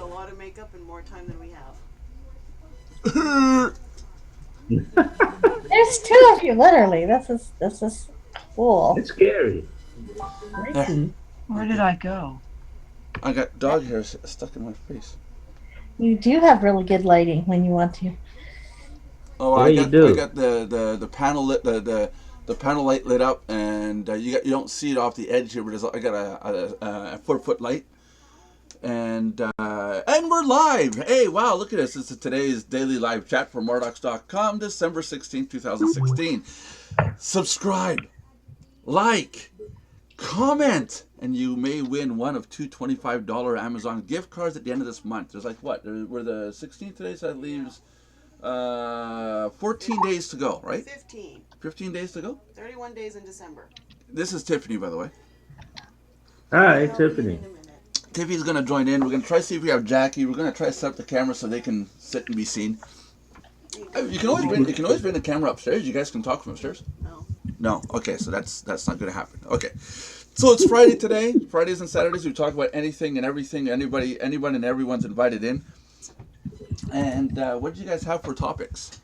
a lot of makeup and more time than we have. There's two of you, literally. This is cool. It's scary. Ricky, Where did I go? I got dog hair stuck in my face. you do have really good lighting when you want to. Oh, Yeah, I you got do. the panel lit the panel light lit up, and you don't see it off the edge here, but I got a 4-foot light, and we're live. Hey, wow, look at this! This is today's daily live chat for Mardox.com, December 16th, 2016. Subscribe, like, comment, and you may win one of two $25 Amazon gift cards at the end of this month. There's like what? We're the 16th today, so that leaves 14 days to go, right? 15. 15 days to go? 31 days in December. This is Tiffany, by the way. Hi, I'll Tiffany. be in a minute. Tiffany's going to join in. We're going to try to see if we have Jackie. We're going to try to set up the camera so they can sit and be seen. You can always bring the camera upstairs. You guys can talk from upstairs. No. No. Okay, so that's not going to happen. Okay. So it's Friday today. Fridays and Saturdays we talk about anything and everything. Anyone and everyone's invited in. And what did you guys have for topics?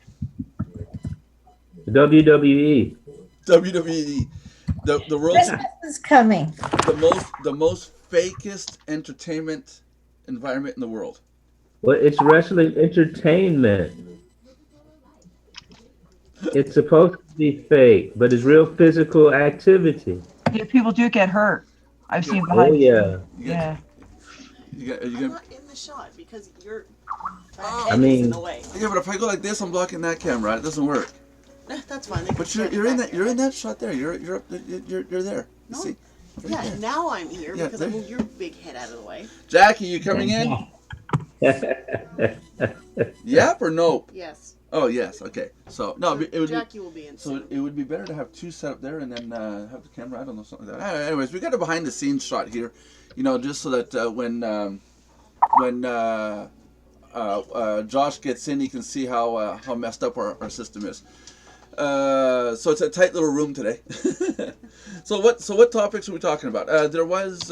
WWE. WWE, the world's Christmas is coming. the most fakest entertainment environment in the world. Well, it's wrestling entertainment. It's supposed to be fake, but it's real physical activity. Yeah, people do get hurt. I've seen Oh behind. yeah. Yeah. I'm not in the shot because your Oh. head I is mean- in the way. Yeah, but if I go like this, I'm blocking that camera. It doesn't work. That's fine. They can But stand you're in back that there. that shot there. You're up. You're there. You No. see? Right Yeah, there. now I'm here Yeah, because I there. moved your big head out of the way. Jackie, you coming in? Yep or no? Yes. Oh yes. Okay. So no, So it would be. Jackie will be in So soon. it would be better to have two set up there and then have the camera. I don't know, something like that. Anyways, we got a behind the scenes shot here, just so that when Josh gets in, he can see how messed up our system is. So it's a tight little room today. So what topics are we talking about? There was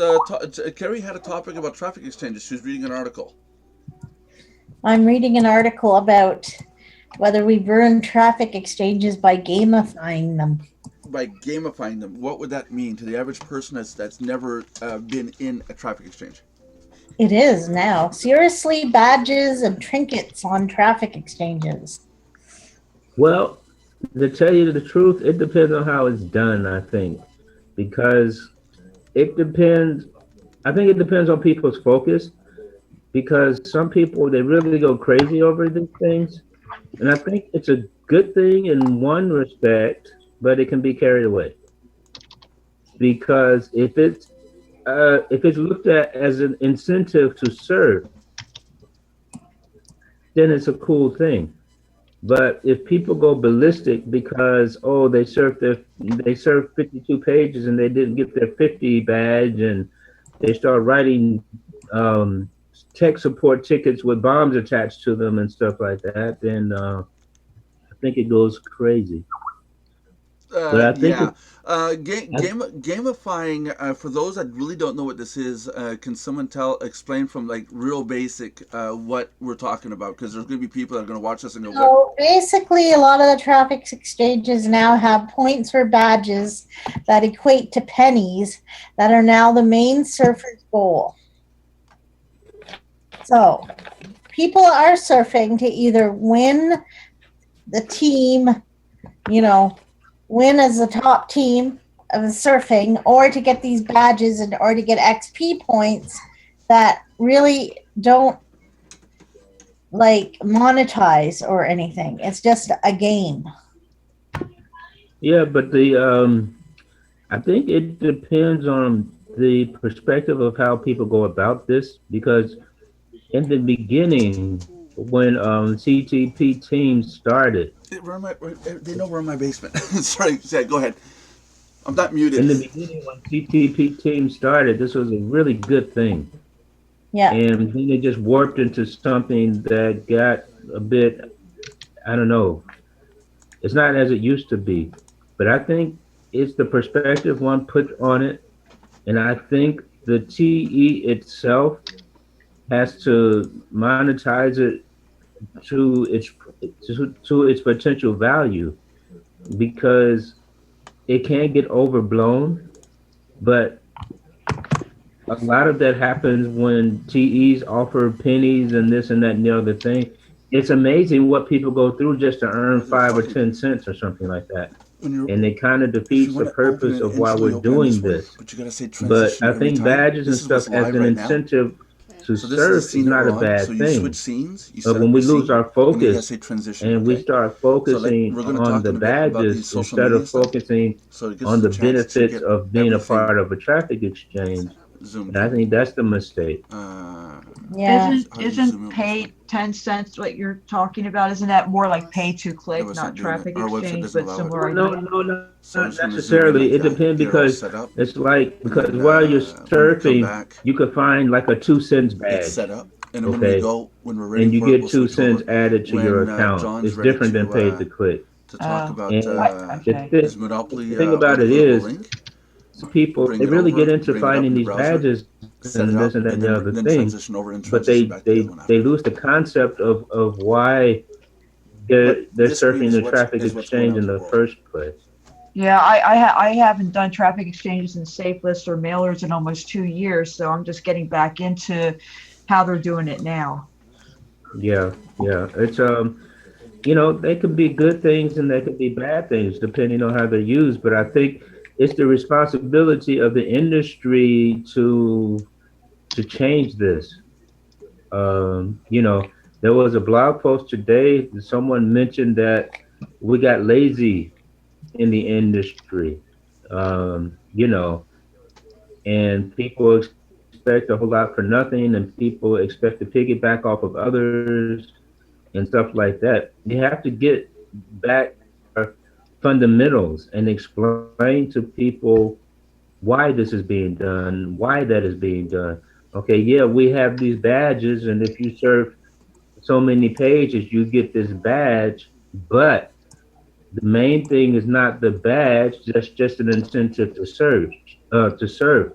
Carrie had a topic about traffic exchanges. She was reading an article. I'm reading an article about whether we burn traffic exchanges by gamifying them. By gamifying them, what would that mean to the average person that's never been in a traffic exchange? It is now. Seriously, badges and trinkets on traffic exchanges. Well, to tell you the truth, it depends on how it's done, I think. Because it depends, I think it depends on people's focus. Because some people, they really go crazy over these things. And I think it's a good thing in one respect, but it can be carried away. Because if it's looked at as an incentive to serve, then it's a cool thing. But if people go ballistic because they served 52 pages and they didn't get their 50 badge, and they start writing tech support tickets with bombs attached to them and stuff like that, then I think it goes crazy. But I think Yeah. Gamifying, for those that really don't know what this is, can someone explain from like real basic what we're talking about? Because there's going to be people that are going to watch this and go, what? So basically, a lot of the traffic exchanges now have points or badges that equate to pennies that are now the main surfer's goal. So people are surfing to either win the team, win as the top team of the surfing, or to get these badges or to get XP points that really don't like monetize or anything. It's just a game. Yeah, but I think it depends on the perspective of how people go about this, because in the beginning, when CTP teams started, They know we're in my basement. Sorry, go ahead. I'm not muted. in the beginning when CTP teams started, this was a really good thing. Yeah. And then it just warped into something that got a bit, I don't know, it's not as it used to be. But I think it's the perspective one put on it. And I think the TE itself has to monetize it to its to its potential value because it can get overblown, but a lot of that happens when TEs offer pennies and this and that and the other thing. It's amazing what people go through just to earn They're 5 or 10 cents or something like that. When you're, And it kind of if you defeats the want to open purpose it, of why instantly we're open it this doing way, this. but you gotta say But transition I every think time. badges and This is what's stuff as live an right now. incentive to So this is the surf is scene that not we're a on. So bad you switch thing. scenes. You But set when up we your lose scene, our and then you gotta focus say transition. and we Okay. start So like focusing we're gonna on talk the in a bit about badges these social instead media of stuff. focusing So it gives on us a the chance to benefits get of being a everything part of a traffic exchange, zoomed and I in. think that's the mistake. Yeah. How do you zoom in Isn't with this pay one? 10 cents what you're talking about? Isn't that more like pay to No, click, it's not not doing it. traffic Our website exchange, doesn't but allow it. similar No, idea? So I'm not just gonna zoom in necessarily. like It that. depends Get it all because set up, it's like and because then while you're when we come surfing, back, you could find like a 2 cents it's badge, set up. And then when we okay, go, when we're ready and you for it, get we'll two switch over. cents added to your When account. John's It's ready different than pay to click. to talk Oh, about And okay. the, his Monopoly thing about it audiobook is, link, people bring they it really get over, into bring it up finding in the these browser, badges set it and this up, and that and and the other then thing, transition over and but transition back to the other one they after. lose the concept of why But they're this screen surfing is the traffic what's going exchange out in to the the world. first place. Yeah, I haven't done traffic exchanges in safe lists or mailers in almost 2 years, so I'm just getting back into how they're doing it now. Yeah, yeah. It's they could be good things and they could be bad things depending on how they're used. But I think it's the responsibility of the industry to change this. There was a blog post today. Someone mentioned that we got lazy in the industry. And people expect a whole lot for nothing, and people expect to piggyback off of others and stuff like that. You have to get back fundamentals and explain to people why this is being done, why that is being done. Okay, yeah, we have these badges, and if you serve so many pages, you get this badge, but the main thing is not the badge, that's just an incentive to serve, to serve.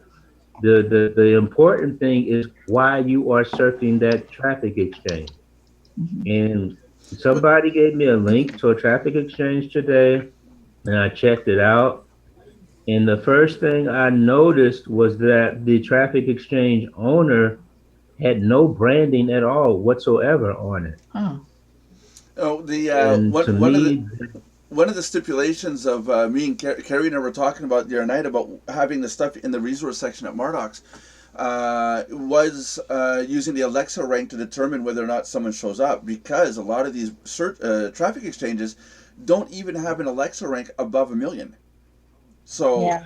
The important thing is why you are surfing that traffic exchange. Mhm. And But somebody gave me a link to a traffic exchange today, and I checked it out. And the first thing I noticed was that the traffic exchange owner had no branding at all whatsoever on it. Oh, the And to me, one of the stipulations of me and Carrie and I were talking about the other night about having the stuff in the resource section at Mardox was using the Alexa rank to determine whether or not someone shows up, because a lot of these traffic exchanges don't even have an Alexa rank above 1 million. So Yeah.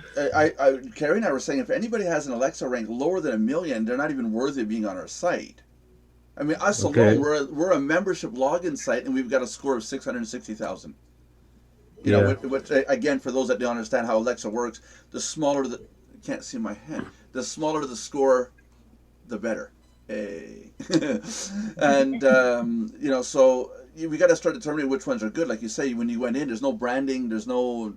Carrie and I were saying if anybody has an Alexa rank lower than 1 million, they're not even worthy of being on our site. I mean, us alone, okay, we're a membership login site, and we've got a score of 660,000. yeah, Which again, for those that don't understand how Alexa works, the smaller the can't see my hand, the smaller the score, the better. Hey. And so we got to start determining which ones are good. Like you say, when you went in, there's no branding, there's no.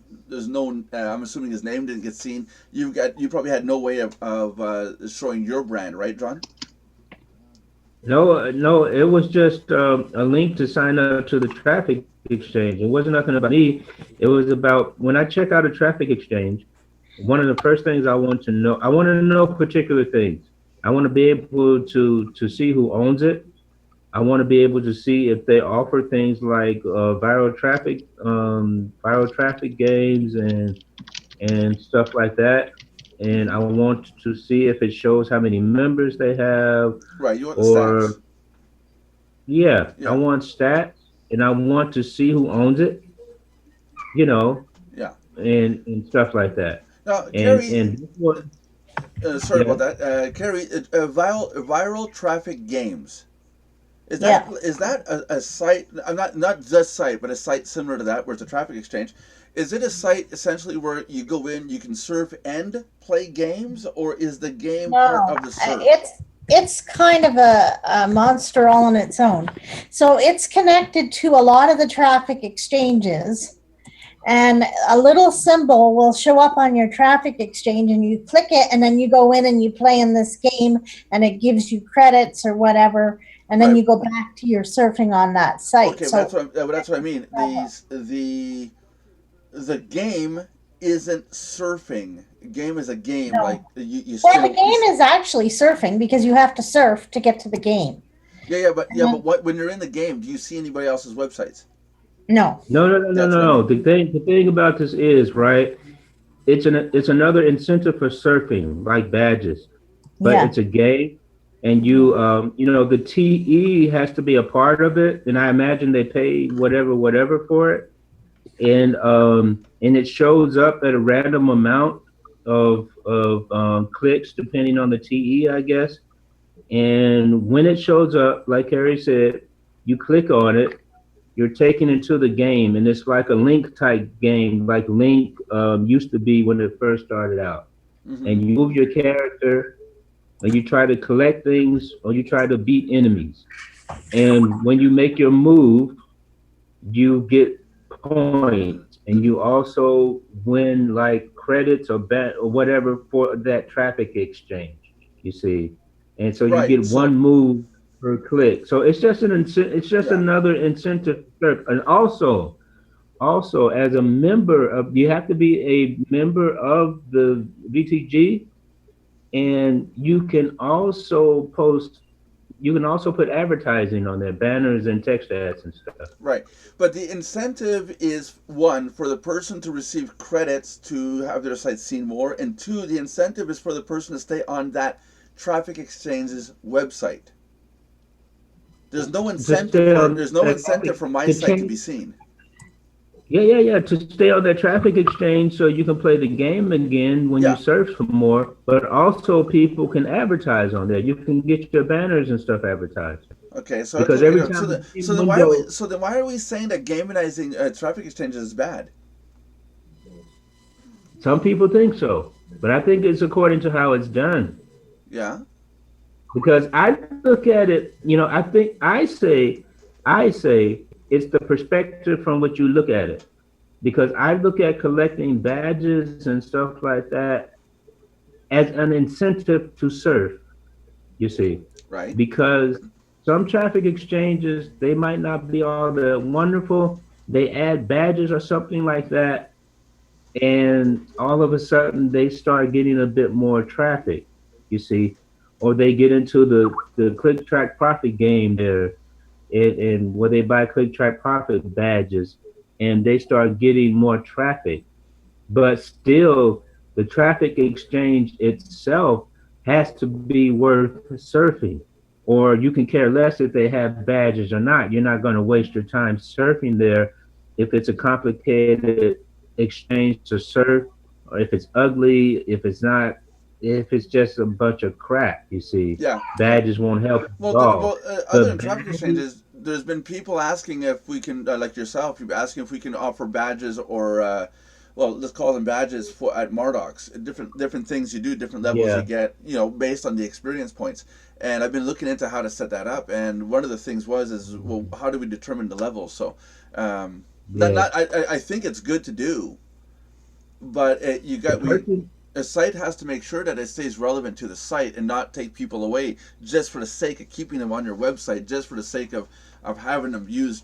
I'm assuming his name didn't get seen. You probably had no way of showing your brand, right, John? no, it was just a link to sign up to the traffic exchange. It wasn't nothing about me. It was about when I check out a traffic exchange. One of the first things I want to know particular things. I want to be able to see who owns it. I want to be able to see if they offer things like viral traffic games and stuff like that. And I want to see if it shows how many members they have, Right. You want the or stats. yeah, I Yeah. want stats, and I want to see who owns it, you know, Yeah. and stuff like that. Now, And Carrie, and this was, sorry yeah, about that. Carrie, viral traffic games. Yeah. Is that a site? I'm not the site, but a site similar to that, where it's a traffic exchange. Is it a site essentially where you go in, you can surf and play games, or is the game part No, of the surf? it's kind of a monster all on its own. So it's connected to a lot of the traffic exchanges, and a little symbol will show up on your traffic exchange, and you click it, and then you go in and you play in this game, and it gives you credits or whatever, and then Right. you go back to your surfing on that site. Okay, So that's what I mean. The game isn't surfing. Game is a game. No. Like you well, still. the game is actually surfing because you have to surf to get to the game. But what when you're in the game, do you see anybody else's websites? No. No. The thing about this is, right, it's another incentive for surfing, like badges, but Yeah. it's a game, and the TE has to be a part of it, and I imagine they pay whatever for it, and it shows up at a random amount of clicks depending on the TE, I guess. And when it shows up, like Harry said, you click on it, you're taken into the game, and it's like a Link type game, like Link used to be when it first started out. Mm-hmm. And you move your character, and you try to collect things, or you try to beat enemies. And when you make your move, you get points, and you also win like credits or whatever for that traffic exchange. You see, and so you Right, get so- one move per click. So it's just another incentive. And also as a member of, you have to be a member of the VTG, and you can also put advertising on there, banners and text ads and stuff. Right, but the incentive is one for the person to receive credits to have their site seen more, and two, the incentive is for the person to stay on that traffic exchange's website. There's no incentive for my site to be seen. Yeah. To stay on that traffic exchange so you can play the game again when you search for more, but also people can advertise on there. You can get your banners and stuff advertised. Okay, so Because every time then why are we saying that gamifiing traffic exchanges is bad? Some people think so, but I think it's according to how it's done. Yeah. Because I look at it, I say it's the perspective from which you look at it. Because I look at collecting badges and stuff like that as an incentive to surf, you see. Right. Because some traffic exchanges, they might not be all that wonderful. They add badges or something like that, and all of a sudden they start getting a bit more traffic, you see. Or they get into the click track profit game there, and where they buy click track profit badges, and they start getting more traffic. But still, the traffic exchange itself has to be worth surfing, or you can care less if they have badges or not. You're not going to waste your time surfing there if it's a complicated exchange to surf, or if it's ugly, if it's just a bunch of crap, you see. Yeah. Badges won't help at all. Other than traffic exchanges, there's been people asking if we can, like yourself, you're asking if we can offer badges or, let's call them badges at Mardox. Different things you do, different levels you get, based on the experience points. And I've been looking into how to set that up. And one of the things is how do we determine the levels? So, I think it's good to do, but a site has to make sure that it stays relevant to the site and not take people away just for the sake of keeping them on your website, just for the sake of having them use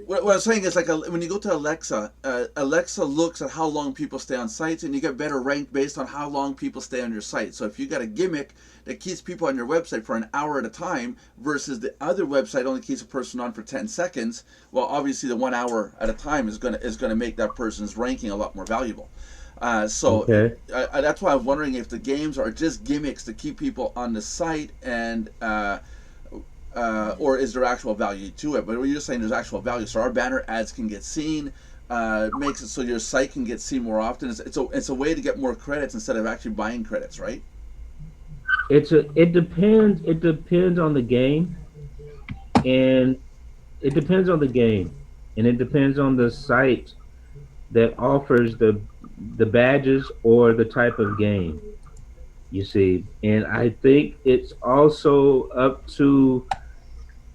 what I'm saying is, like, when you go to Alexa, Alexa looks at how long people stay on sites, and you get better ranked based on how long people stay on your site. So if you got a gimmick that keeps people on your website for an hour at a time versus the other website only keeps a person on for 10 seconds, well, obviously the 1 hour at a time is gonna make that person's ranking a lot more valuable. That's why I'm wondering if the games are just gimmicks to keep people on the site, and or is there actual value to it? But you're just saying there's actual value, so our banner ads can get seen, makes it so your site can get seen more often. It's a way to get more credits instead of actually buying credits, right? It depends on the game, and it depends on the site that offers the badges or the type of game, you see. And I think it's also up to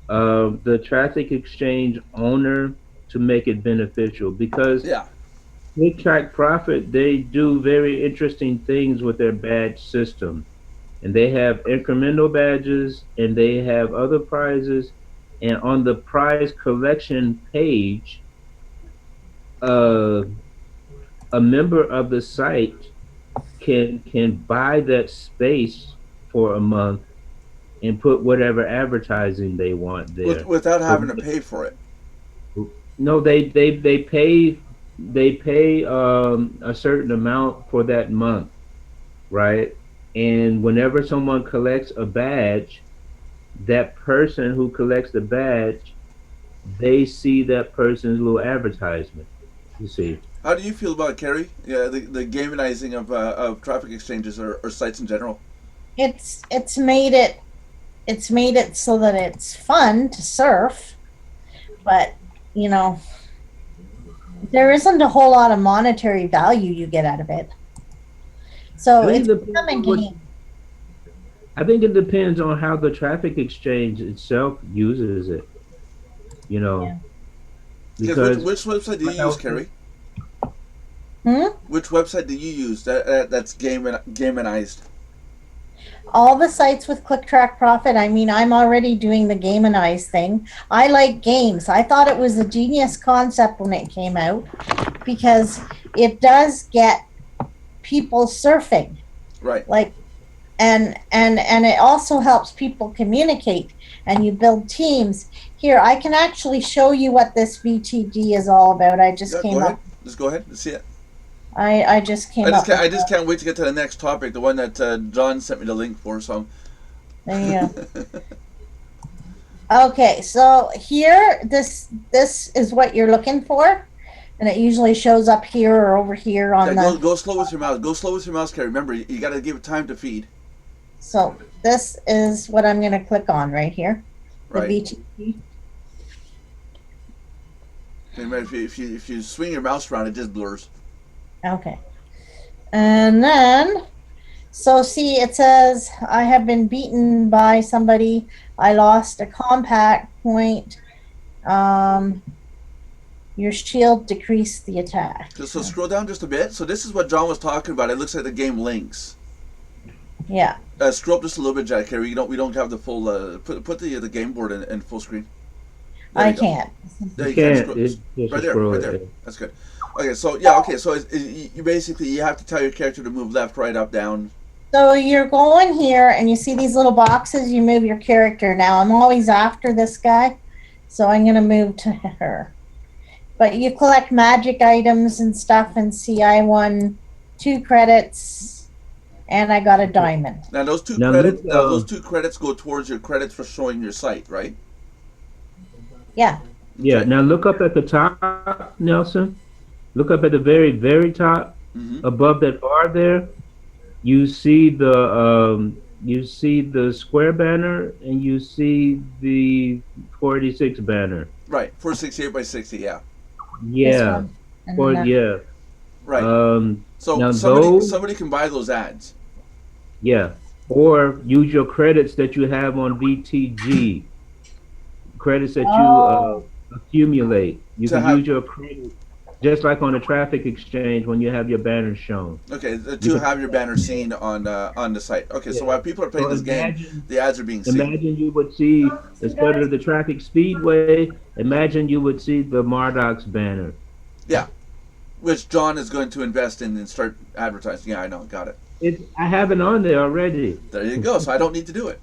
the traffic exchange owner to make it beneficial because Yeah. Click Track Profit, they do very interesting things with their badge system. And they have incremental badges and they have other prizes. And on the prize collection page, uh, a member of the site can buy that space for a month and put whatever advertising they want there. Without So having to pay for it. no, they pay a certain amount for that month, right? And whenever someone collects a badge, that person who collects the badge, they see that person's little advertisement. You see. How do you feel about it, Carrie? Yeah, the gamification of traffic exchanges or sites in general. It's made it so that it's fun to surf, but you know, there isn't a whole lot of monetary value you get out of it. So I it's think become a game. I think it depends on how the traffic exchange itself uses it. You know, Yeah. Because because which website do you use, Carrie? Which website do you use that's gamified? All the sites with Click Track Profit, I mean, I'm already doing the Gaminize thing. I like games. I thought it was a genius concept when it came out because it does get people surfing. Right. Like, and it also helps people communicate and you build teams. Here, I can actually show you what this VTG is all about. I just Yeah, came go ahead. up. Just go ahead and see it. I just came up. I just can't wait to get to the next topic, the one that John sent me the link for. So. There you go. Okay, so here, this is what you're looking for, and it usually shows up here or over here on Yeah, the. go slow with your mouse. Go slow with your mouse, Carrie. Remember, you got to give it time to feed. So this is what I'm going to click on right here. The Right. VTG. Remember, if you swing your mouse around, it just blurs. Okay, and then. So see, it says, I have been beaten by somebody. I lost a compact point. Your shield decreased the attack. So scroll down just a bit. So this is what John was talking about. It looks like the game links. Yeah. Scroll up just a little bit, Jack. Here we don't have the full. Put the game board in full screen. There I you go. can't. There you you can't. Scroll, It's just right there, scroll right it. there. That's good. Okay, so yeah, okay, so you basically you have to tell your character to move left, right, up, down. So you're going here and you see these little boxes, you move your character. Now I'm always after this guy, so I'm going to move to her. But you collect magic items and stuff, and see I won 2 credits and I got a diamond. Now those two Now credits, look, those 2 credits go towards your credits for showing your site, right? Yeah. Yeah. Okay. Now look up at the top, Nelson. Look up at the very, very top, above that bar there. You see the square banner and you see the 486 banner. Right, 468 by 60, yeah. Yeah. Or yeah. Right. So now somebody can buy those ads. Yeah. Or use your credits that you have on VTG. Credits that you accumulate. You can use your credit just like on a traffic exchange when you have your banner shown. Okay, to have your banner seen on the site. Okay, so while people are playing this game, the ads are being seen. Imagine you would see, instead of the traffic speedway, imagine you would see the Mardox banner. Yeah, which John is going to invest in and start advertising. Yeah, I know, got it. I have it on there already. There you go, so I don't need to do it.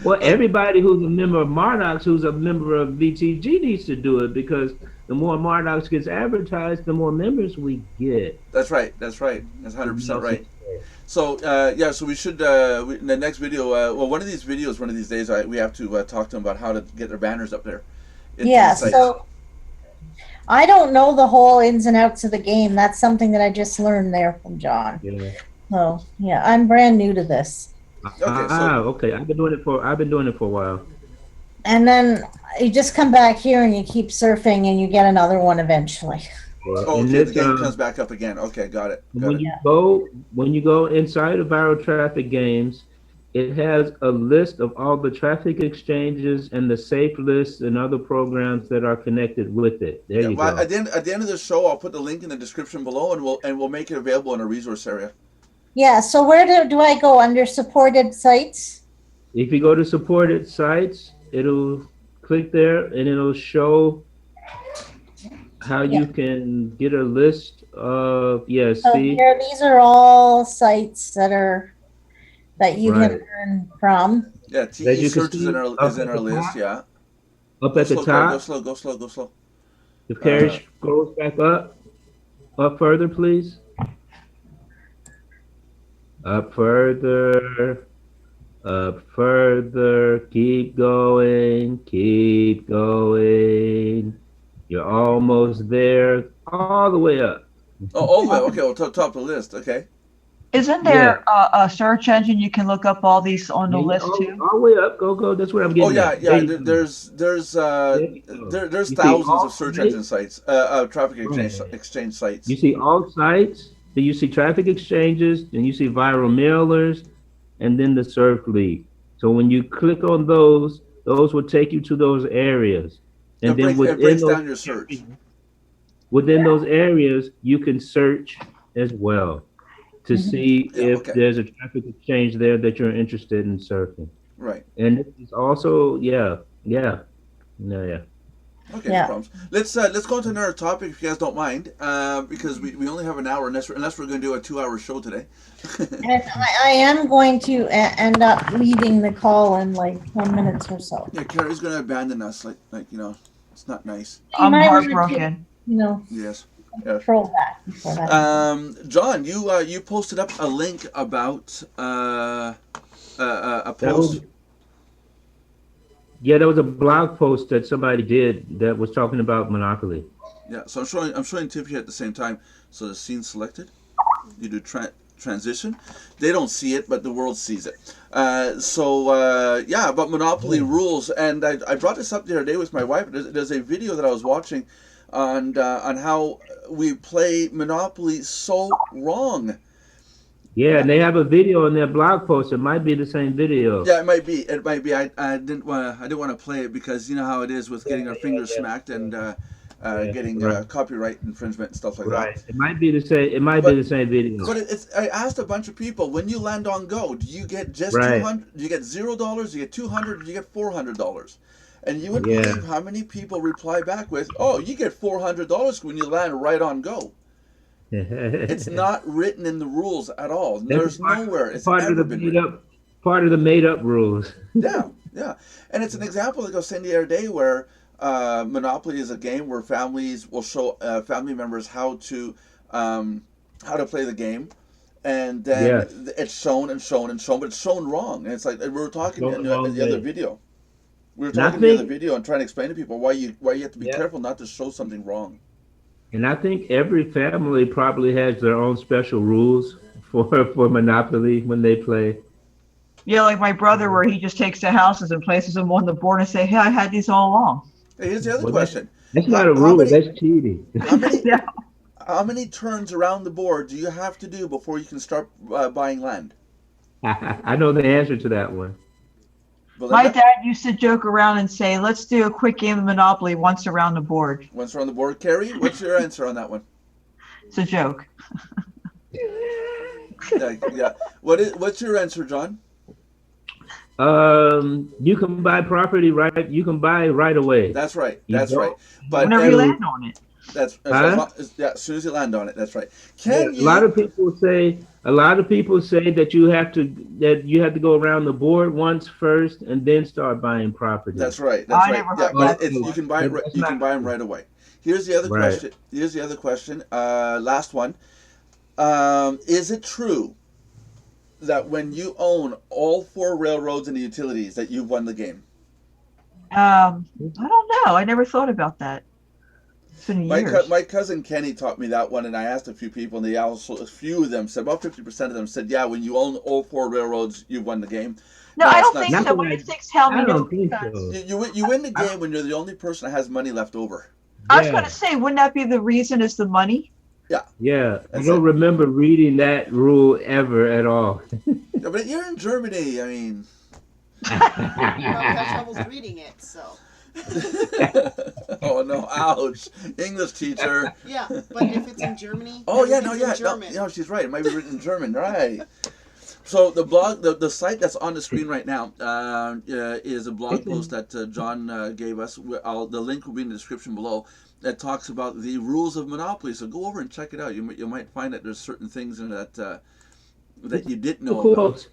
Well, everybody who's a member of Mardox, who's a member of VTG needs to do it because the more Mardox gets advertised, the more members we get. That's right. That's 100% right. So yeah, so we should in the next video. Well, one of these days, we have to talk to them about how to get their banners up there. Yeah. So I don't know the whole ins and outs of the game. That's something that I just learned there from John. Yeah. So yeah, I'm brand new to this. Okay. Okay. I've been doing it for a while. And then you just come back here and you keep surfing and you get another one eventually. Oh, okay, the game comes back up again. Okay, got it. When you go inside of Viral Traffic Games, It has a list of all the traffic exchanges and the safe lists and other programs that are connected with it. There Yeah. you Well, go. at the end of the show, I'll put the link in the description below, and we'll make it available in a resource area. Yeah. So where do I go under supported sites? If you go to supported sites, it'll click there and it'll show how Yeah. you can get a list of, So see, here, these are all sites that you right. can earn from. Yeah. As TE you can search is see in up our at the list. top, Yeah. up Go at the slow, Carrie. Go top, slow. Go slow. Go slow. if Carrie scrolls back up further, please. Up further, up further, keep going, keep going. You're almost there, all the way up. Oh, all the way. Okay. Well, top of the list. Okay. Isn't Yeah. there a search engine you can look up all these on the Yeah, list all, too? all the way up, go. That's what I'm Oh getting yeah, at. yeah. There you go. There's There you go. there's You see thousands all of search sites, engine sites, traffic right. exchange sites. You see all sites, then you see traffic exchanges, then you see viral mailers, and then the surf league. So when you click on those will take you to those areas. And then It breaks down your search. within those areas, you can search as well to see Yeah. if Okay. there's a traffic exchange there that you're interested in surfing. Right. And this is also, yeah. Okay. Yeah. No problems. Let's go on to another topic if you guys don't mind, because we only have an hour unless we're going to do a 2-hour show today. And I am going to end up leaving the call in like 10 minutes or so. Yeah, Carrie's going to abandon us. Like it's not nice. You I'm might want to heartbroken. Yes. control that before that. John, you posted up a link about a That post. was, yeah, there was a blog post that somebody did that was talking about Monopoly. Yeah, so I'm showing Tiffany at the same time. So the scene selected. You do transition. They don't see it, but the world sees it. Yeah, about Monopoly rules, and I brought this up the other day with my wife. There's a video that I was watching on how we play Monopoly so wrong. Yeah, and they have a video on their blog post. It might be the same video. Yeah, it might be. It might be. I didn't want to play it because you know how it is with getting our fingers smacked and getting right. Copyright infringement and stuff like Right. that. It might be the same. It might be the same video. But I asked a bunch of people, when you land on Go, do you get just Right. $200? Do you get $0? Do you get $200? Do you get $400? And you would Yeah. believe how many people reply back with, "Oh, you get $400 when you land right on Go." It's not written in the rules at all. There's nowhere it's part of ever the been made written. up, part of the made up rules. Yeah, yeah. And it's an example that I was saying the other day where Monopoly is a game where families will show family members how to play the game, and then it's shown and shown and shown, but it's shown wrong. And it's like we were talking in the other video. We were talking in the other video and trying to explain to people why you have to be careful not to show something wrong. And I think every family probably has their own special rules for Monopoly when they play. Yeah, like my brother, where he just takes the houses and places them on the board and say, "Hey, I had these all along." Hey, here's the other question. That's not a rule. That's cheating. Yeah. How many turns around the board do you have to do before you can start buying land? I know the answer to that one. My dad used to joke around and say, "Let's do a quick game of Monopoly once around the board." Once around the board, Carrie, what's your answer on that one? It's a joke. Yeah. What's your answer, John? You can buy property right. You can buy right away. That's right. You That's don't- right. But Whenever you land on it. that's Huh? as soon as you land on it. That's right. Yeah, a lot of people say that you have to go around the board once first and then start buying property. That's right. I That's right. never Yeah, heard but that. you can buy it. You can buy them right away. Here's the other Right. question. Here's the other question. Last one. Is it true that when you own all 4 railroads and the utilities that you've won the game? I don't know. I never thought about that. It's been years. My cousin Kenny taught me that one, and I asked a few people, and a few of them said, about 50% of them said, yeah, when you own all 4 railroads, you've won the game. No, No, I it's don't not think true. so. What if things tell me I no? don't think Because so. You win the game when you're the only person that has money left over. I was Yeah. going to say, wouldn't that be the reason is the money? Yeah, I That's don't it. remember reading that rule ever at all. But you're in Germany. I mean. You probably have troubles reading it, so. Oh no! Ouch! English teacher. Yeah, but if it's in Germany, Oh yeah, everything's in German. no, she's right. It might be written in German, right? So the blog, the site that's on the screen right now, is a blog post that John gave us. The link will be in the description below. That talks about the rules of Monopoly. So go over and check it out. You might find that there's certain things in it that you didn't know about.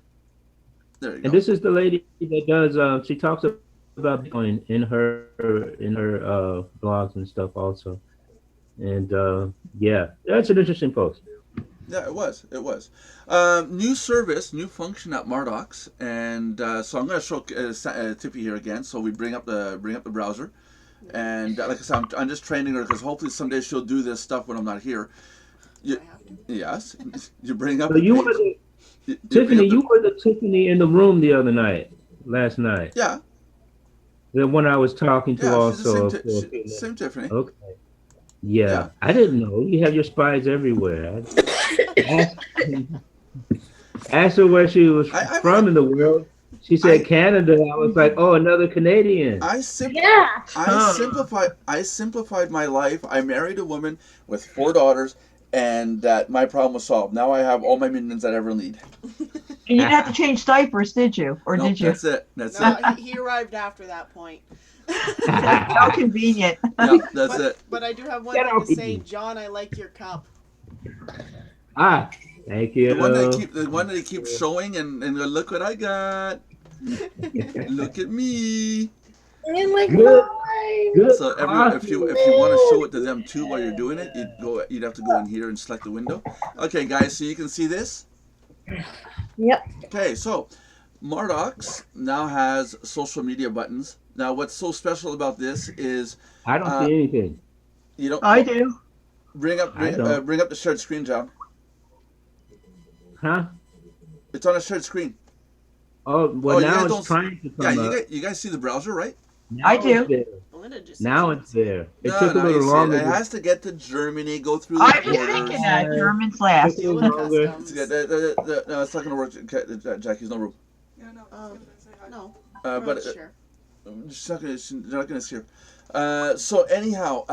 There you go. And this is the lady that does. She talks about Bitcoin in her blogs and stuff also. And yeah, that's an interesting post. Yeah, it was. New service, new function at Mardox, and so I'm going to show Tippy here again. So we bring up the browser, and like I said, I'm just training her because hopefully someday she'll do this stuff when I'm not here. Yes, you bring up. So you were Tiffany. You were the Tiffany in the room the other night, last night. Yeah. The one I was talking to Yeah, also. Same Tiffany. Okay. Yeah, I didn't know. You have your spies everywhere. Asked her where she was from in the world. She said Canada. I was like, oh, another Canadian. I simplified my life. I married a woman with 4 daughters, and my problem was solved. Now I have all my minions that I ever need. And you didn't have to change diapers, did you? Or Nope, did you? That's it. No, he arrived after that point. How convenient. Yeah, that's it. But I do have one thing to say, John. I like your cup. Ah, thank you. The one that he keeps showing, and look what I got. Look at me. Oh my Good. God. Good. So if you want to show it to them too while you're doing it, you'd have to go in here and select the window. Okay, guys, so you can see this. Yep. Okay, so Mardox now has social media buttons. Now, what's so special about this is I don't see anything. you don't. I do. Bring up the shared screen, John. Huh? It's on a shared screen. Oh, well, you now guys it's trying to come up. you guys see the browser, right? Now I do. it's there. Belinda just Now said it's there. It No, took a you little see longer. It has to get to Germany, go through the I was borders. thinking that. German's last. Oh It took a little longer. customs. No, it's not going to work, Jackie's no room. No. But Sure. they're not going to see her. So anyhow,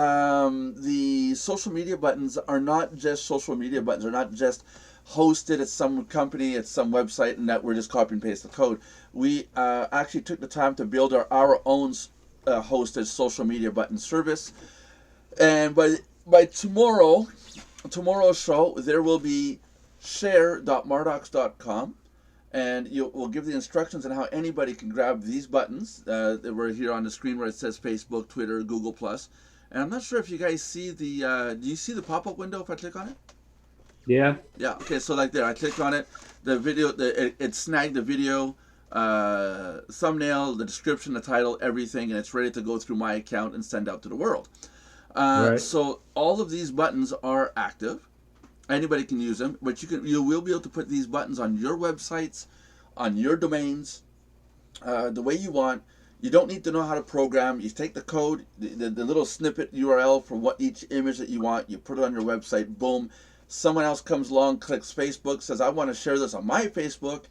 the social media buttons are not just social media buttons. They're not just hosted at some company, at some website, and that we're just copy and paste the code. We actually took the time to build our own hosted social media button service. And by tomorrow's show, there will be share.mardox.com. And we'll give the instructions on how anybody can grab these buttons that were here on the screen where it says Facebook, Twitter, Google+. And I'm not sure if you guys see do you see the pop-up window if I click on it? Yeah. Yeah, okay, so like there, I clicked on it. The video, it snagged the video, thumbnail, the description, the title, everything, and it's ready to go through my account and send out to the world. Right. So all of these buttons are active. Anybody can use them, but you will be able to put these buttons on your websites, on your domains, the way you want. You don't need to know how to program. You take the code, the little snippet URL for what each image that you want. You put it on your website. Boom. Someone else comes along, clicks Facebook, says, I want to share this on my Facebook.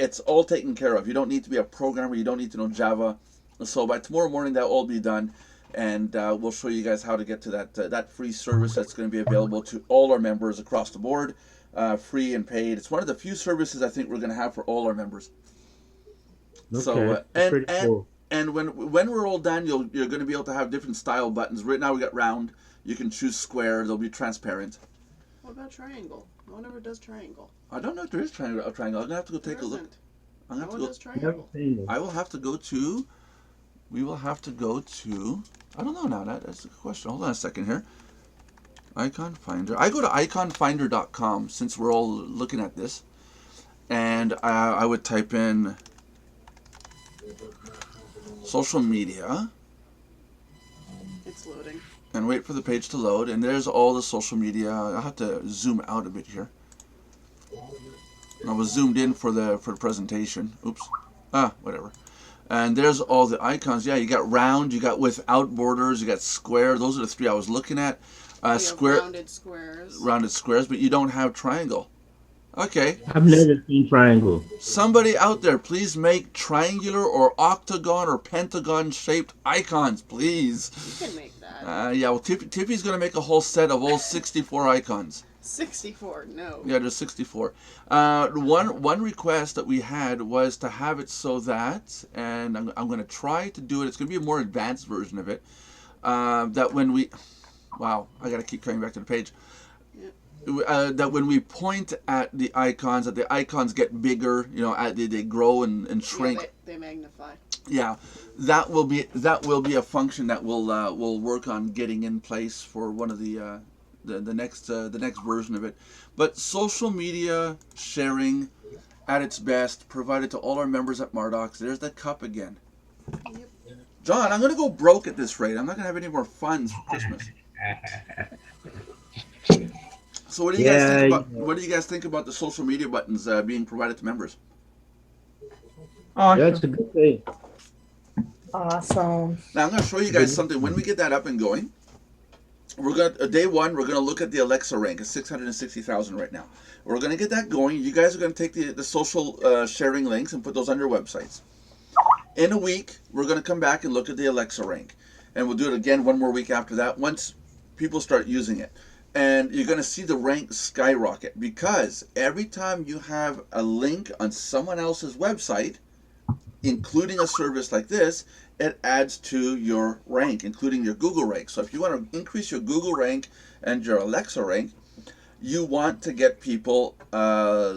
It's all taken care of. You don't need to be a programmer. You don't need to know Java. So by tomorrow morning, that will all be done. And we'll show you guys how to get to that free service that's going to be available to all our members across the board, free and paid. It's one of the few services I think we're going to have for all our members. Okay. So Pretty cool. and when we're all done, you're going to be able to have different style buttons. Right now we got round. You can choose square. They'll be transparent. What about triangle? No one ever does triangle. I don't know if there is a triangle. I'm going to have to go take a look. I'm No going one to does go. Never triangle. seen it. I will have to go to. We will have to go to. I don't know now. That's a good question. Hold on a second here. Icon Finder. I go to iconfinder.com since we're all looking at this, and I would type in social media It's loading. and wait for the page to load. And there's all the social media. I'll have to zoom out a bit here. I was zoomed in for the presentation. Oops. Whatever. And there's all the icons. Yeah, you got round, you got without borders, you got square. Those are the three I was looking at. We have Square, rounded squares. rounded squares, but you don't have triangle. Okay. I've never seen triangle. Somebody out there, please make triangular or octagon or pentagon shaped icons, please. You can make that. Yeah, well, Tiffy's going to make a whole set of all 64 icons. 64, no. Yeah, there's 64. One request that we had was to have it so that, and I'm going to try to do it, it's going to be a more advanced version of it, that when we, wow, I got to keep coming back to the page. That when we point at the icons, that the icons get bigger, you know, they grow and shrink. Yeah, they magnify. Yeah, that will be a function that we'll work on getting in place for one of the next version of it. But social media sharing at its best, provided to all our members at Mardox. There's the cup again. Yep. John, I'm gonna go broke at this rate. I'm not gonna have any more funds for Christmas. So what do you guys think about the social media buttons being provided to members? Awesome. That's a good thing. Awesome. Now I'm going to show you guys something. When we get that up and going, we're gonna day one. We're gonna look at the Alexa rank. It's 660,000 right now. We're gonna get that going. You guys are gonna take the social sharing links and put those on your websites. In a week, we're gonna come back and look at the Alexa rank, and we'll do it again one more week after that. Once people start using it. And you're going to see the rank skyrocket, because every time you have a link on someone else's website, including a service like this, it adds to your rank, including your Google rank. So if you want to increase your Google rank and your Alexa rank, you want to get people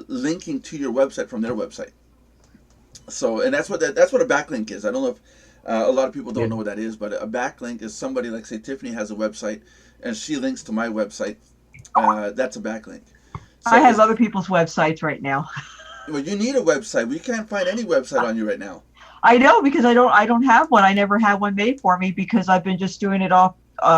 linking to your website from their website. So, and that's what a backlink is. I don't know if a lot of people don't know what that is, but a backlink is somebody, like, say Tiffany has a website and she links to my website. That's a backlink. So I have other people's websites right now. Well, you need a website. We can't find any website on you right now. I know, because I don't have one. I never had one made for me because I've been just doing it off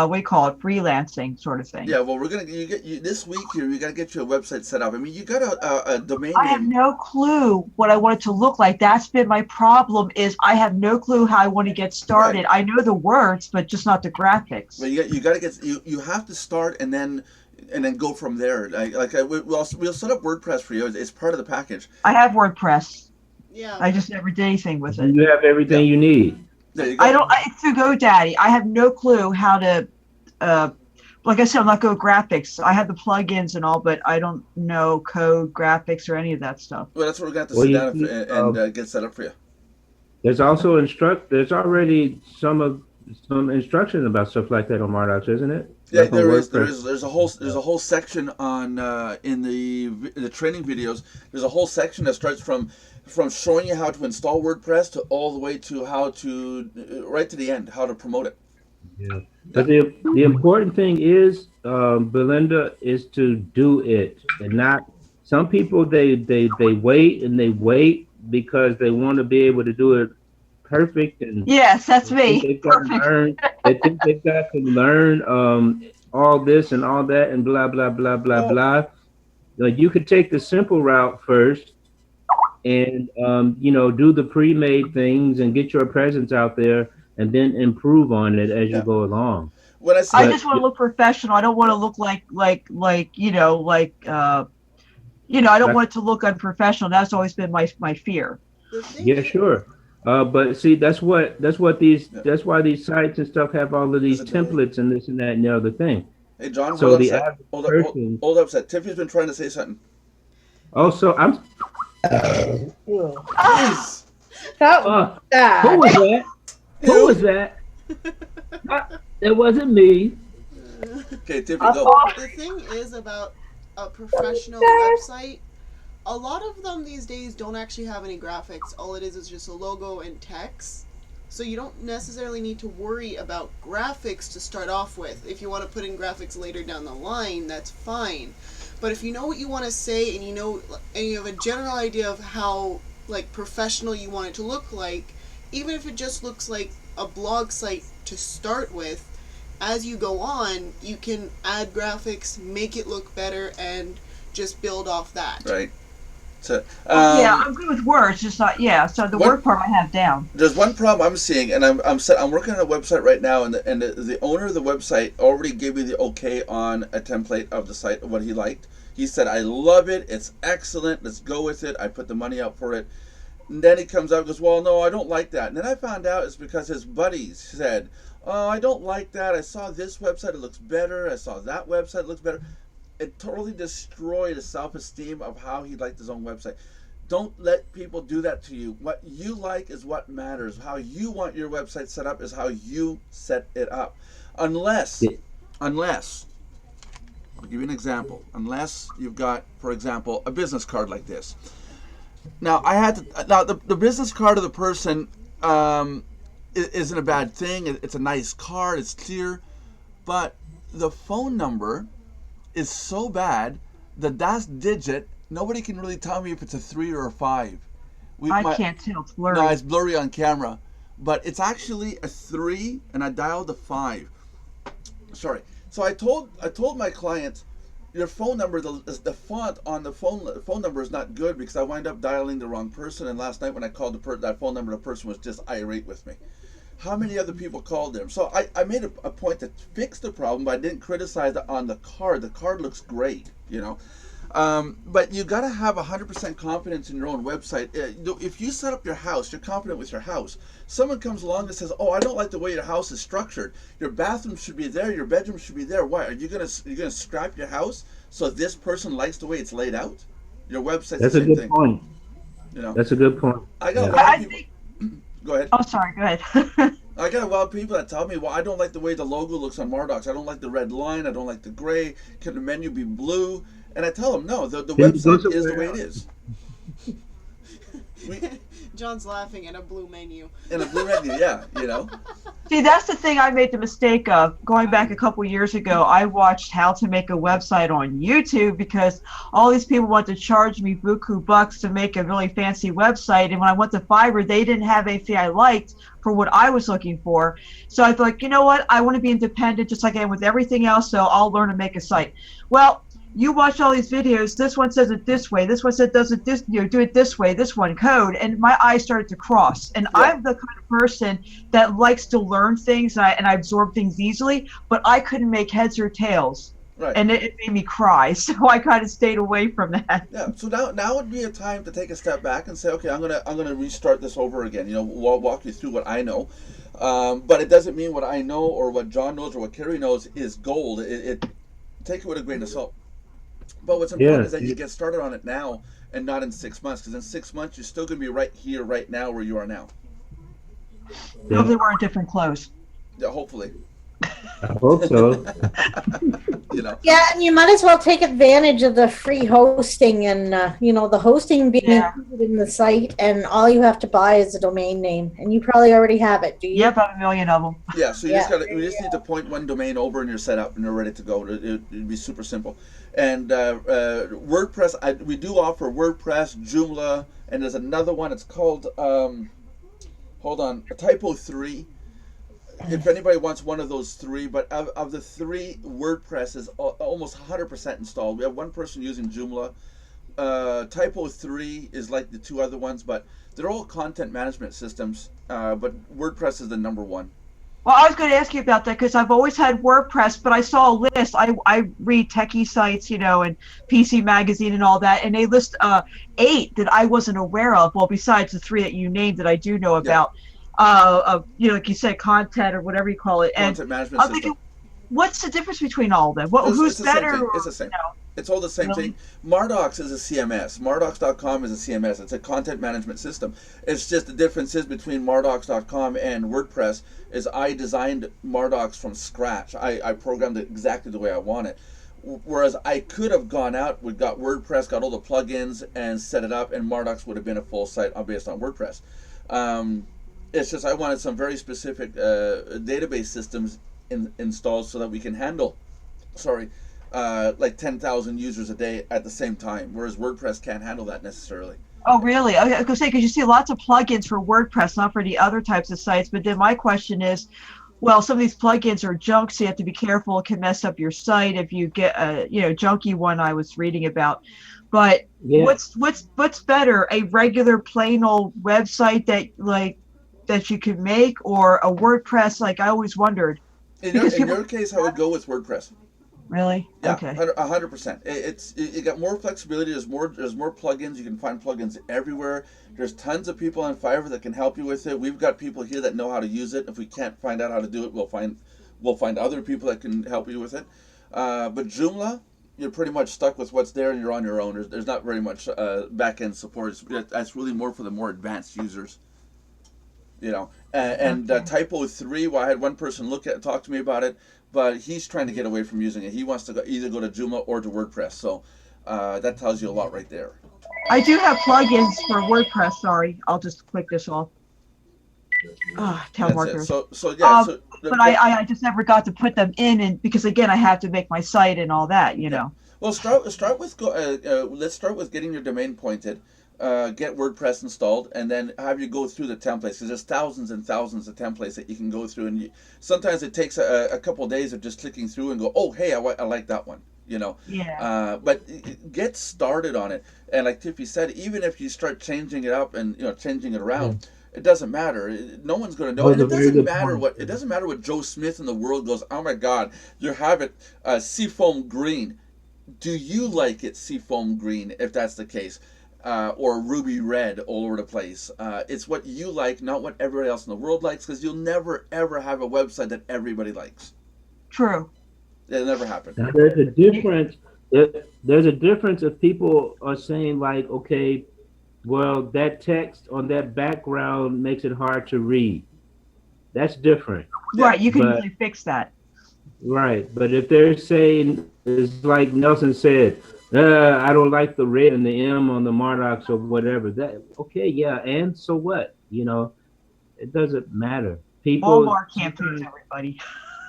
we call it freelancing sort of thing. Yeah, well, we're gonna this week here. We gotta get you a website set up. I mean, you got a domain I name. have no clue what I want it to look like. That's been my problem. Is I have no clue how I want to get started. Right. I know the words, but just not the graphics. But you got to get you have to start and then go from there. We'll set up WordPress for you. It's part of the package. I have WordPress. Yeah. I just never did anything with it. You have everything you need. There you go. It's through GoDaddy. I have no clue how to. Like I said, I'm not Go Graphics. I have the plugins and all, but I don't know code, graphics, or any of that stuff. Well, that's what we're gonna have to sit down and get set up for you. There's also There's already some instruction about stuff like that on Mardox, isn't it? Yeah, Like on there is. WordPress. There's a whole section on in the training videos. There's a whole section that starts from showing you how to install WordPress to all the way to how to right to the end, how to promote it. Yeah. But the important thing is, Belinda, is to do it, and not. Some people they wait and they wait because they want to be able to do it perfect, and Yes, that's me. they think they've got to learn all this and all that and blah blah blah blah blah. Like, you could take the simple route first, and do the pre-made things and get your presence out there, and then improve on it as you go along. When I just want to look professional. I don't want to look I don't want it to look unprofessional. That's always been my fear. Yeah, sure. But see, that's why these sites and stuff have all of these templates and this and that and the other thing. Hey, John, So the upset. Hold up, set. Tiffany's been trying to say something. Also, I'm. Please. That Who was that? Who was that? It wasn't me. Okay, Tiffany, go. The thing is about a professional website, a lot of them these days don't actually have any graphics. All it is just a logo and text. So you don't necessarily need to worry about graphics to start off with. If you want to put in graphics later down the line, that's fine. But if you know what you want to say and you have a general idea of how professional you want it to look like, even if it just looks like a blog site to start with, as you go on, you can add graphics, make it look better, and just build off that. Right. So, Yeah, I'm good with words, just not, yeah. So the word part I have down. There's one problem I'm seeing, and I'm working on a website right now, and the owner of the website already gave me the okay on a template of the site of what he liked. He said, "I love it. It's excellent. Let's go with it." I put the money up for it. And then he comes out and goes, "Well, no, I don't like that." And then I found out it's because his buddies said, "Oh, I don't like that. I saw this website. It looks better. I saw that website. It looks better." It totally destroyed his self-esteem of how he liked his own website. Don't let people do that to you. What you like is what matters. How you want your website set up is how you set it up. Unless, I'll give you an example. Unless you've got, for example, a business card like this. Now, the business card of the person isn't a bad thing. It's a nice card. It's clear. But the phone number is so bad, the last digit, nobody can really tell me if it's a 3 or a 5. I can't tell. It's blurry. No, it's blurry on camera. But it's actually a 3, and I dialed a 5. Sorry. So I told my client, your phone number, the font on the phone number is not good, because I wind up dialing the wrong person. And last night when I called that phone number, the person was just irate with me. How many other people called them? So I made a point to fix the problem, but I didn't criticize it on the card. The card looks great, you know. But you got to have 100% confidence in your own website. If you set up your house, you're confident with your house. Someone comes along and says, "Oh, I don't like the way your house is structured. Your bathroom should be there. Your bedroom should be there." Why? Are you gonna scrap your house so this person likes the way it's laid out? Your website's That's the a same good thing. point. You know. That's a good point. I got a Yeah. lot of people. Go ahead. Oh, sorry. Go ahead. I got a lot of people that tell me, "Well, I don't like the way the logo looks on Mardox. I don't like the red line. I don't like the gray. Can the menu be blue?" And I tell them, "No, the website is the way it is." John's laughing at a blue menu. In a blue menu, yeah, you know. See, that's the thing I made the mistake of. Going back a couple years ago, I watched how to make a website on YouTube, because all these people want to charge me buku bucks to make a really fancy website. And when I went to Fiverr, they didn't have anything I liked for what I was looking for. So I thought, you know what? I want to be independent just like I am with everything else, so I'll learn to make a site. Well, you watch all these videos, this one says it this way, this one says does it this, do it this way, this one code, and my eyes started to cross. And yeah. I'm the kind of person that likes to learn things, and I absorb things easily, but I couldn't make heads or tails. Right. And it made me cry, so I kind of stayed away from that. Yeah. So now would be a time to take a step back and say, okay, I'm gonna restart this over again. You know, walk you through what I know, but it doesn't mean what I know or what John knows or what Kerry knows is gold. Take it with a grain of salt. But what's important is that you get started on it now and not in 6 months, because in 6 months you're still going to be right here, right now, where you are now. Yeah. Hopefully wearing different clothes. Yeah, hopefully. I hope so. You know. Yeah, and you might as well take advantage of the free hosting and the hosting being included in the site, and all you have to buy is a domain name, and you probably already have it. Do you? Yep, I have a million of them. Yeah, so you just need to point one domain over, and you're set up, and you're ready to go. It'd be super simple. And WordPress, we do offer WordPress, Joomla, and there's another one. It's called Typo 3. If anybody wants one of those 3, but of the 3, WordPress is almost 100% installed. We have one person using Joomla. Typo 3 is like the 2 other ones, but they're all content management systems. But WordPress is the number 1. Well, I was going to ask you about that, because I've always had WordPress, but I saw a list. I read techie sites, and PC Magazine and all that, and they list 8 that I wasn't aware of. Well, besides the 3 that you named that I do know about. Yeah. Like you said, content or whatever you call it. Content management system. Thinking, what's the difference between all of them? Who's better? It's the same. It's all the same thing. Mardox is a CMS. Mardox.com is a CMS. It's a content management system. It's just the differences between Mardox.com and WordPress is I designed Mardox from scratch. I programmed it exactly the way I want it. Whereas I could have gone out, we got WordPress, got all the plugins, and set it up, and Mardox would have been a full site based on WordPress. It's just I wanted some very specific database systems installed so that we can handle, like 10,000 users a day at the same time, whereas WordPress can't handle that necessarily. Oh, really? I was going to say, because you see lots of plugins for WordPress, not for the other types of sites. But then my question is, well, some of these plugins are junk, so you have to be careful. It can mess up your site if you get a junky one I was reading about. But Yeah. what's better, a regular plain old website that you could make, or a WordPress? Like I always wondered. In Because in people your case, I would go with WordPress. really Yeah, okay. 100%. You got more flexibility. There's more plugins. You can find plugins everywhere. There's tons of people on Fiverr that can help you with it. We've got people here that know how to use it. If we can't find out how to do it, we'll find other people that can help you with it. But Joomla, you're pretty much stuck with what's there, and you're on your own. There's not very much back end support. That's really more for the more advanced users. You know, and Typo 3. Well, I had one person talk to me about it, but he's trying to get away from using it. He wants to either go to Joomla or to WordPress. So that tells you a lot right there. I do have plugins for WordPress. Sorry, I'll just click this off. Telemarketers. So yeah. But I just never got to put them in, and because again I have to make my site and all that, you know. Well, let's start with getting your domain pointed. Get WordPress installed, and then have you go through the templates, because there's thousands and thousands of templates that you can go through, and sometimes it takes a couple of days of just clicking through and go, oh hey, I like that one, you know. Yeah. But get started on it, and like Tiffy said, even if you start changing it up and changing it around, it doesn't matter. No one's going to know, and it doesn't matter what Joe Smith in the world goes, oh my God, you have it seafoam green. Do you like it seafoam green? If that's the case. Or ruby red all over the place. It's what you like, not what everybody else in the world likes, because you'll never ever have a website that everybody likes. True. It'll never happen. Now, there's a difference. There's a difference if people are saying like, okay, well, that text on that background makes it hard to read. That's different. Right, you can usually fix that. Right, but if they're saying, it's like Nelson said, I don't like the red and the M on the Mardox or whatever. That okay, yeah, and so what? It doesn't matter. People Walmart can't please everybody.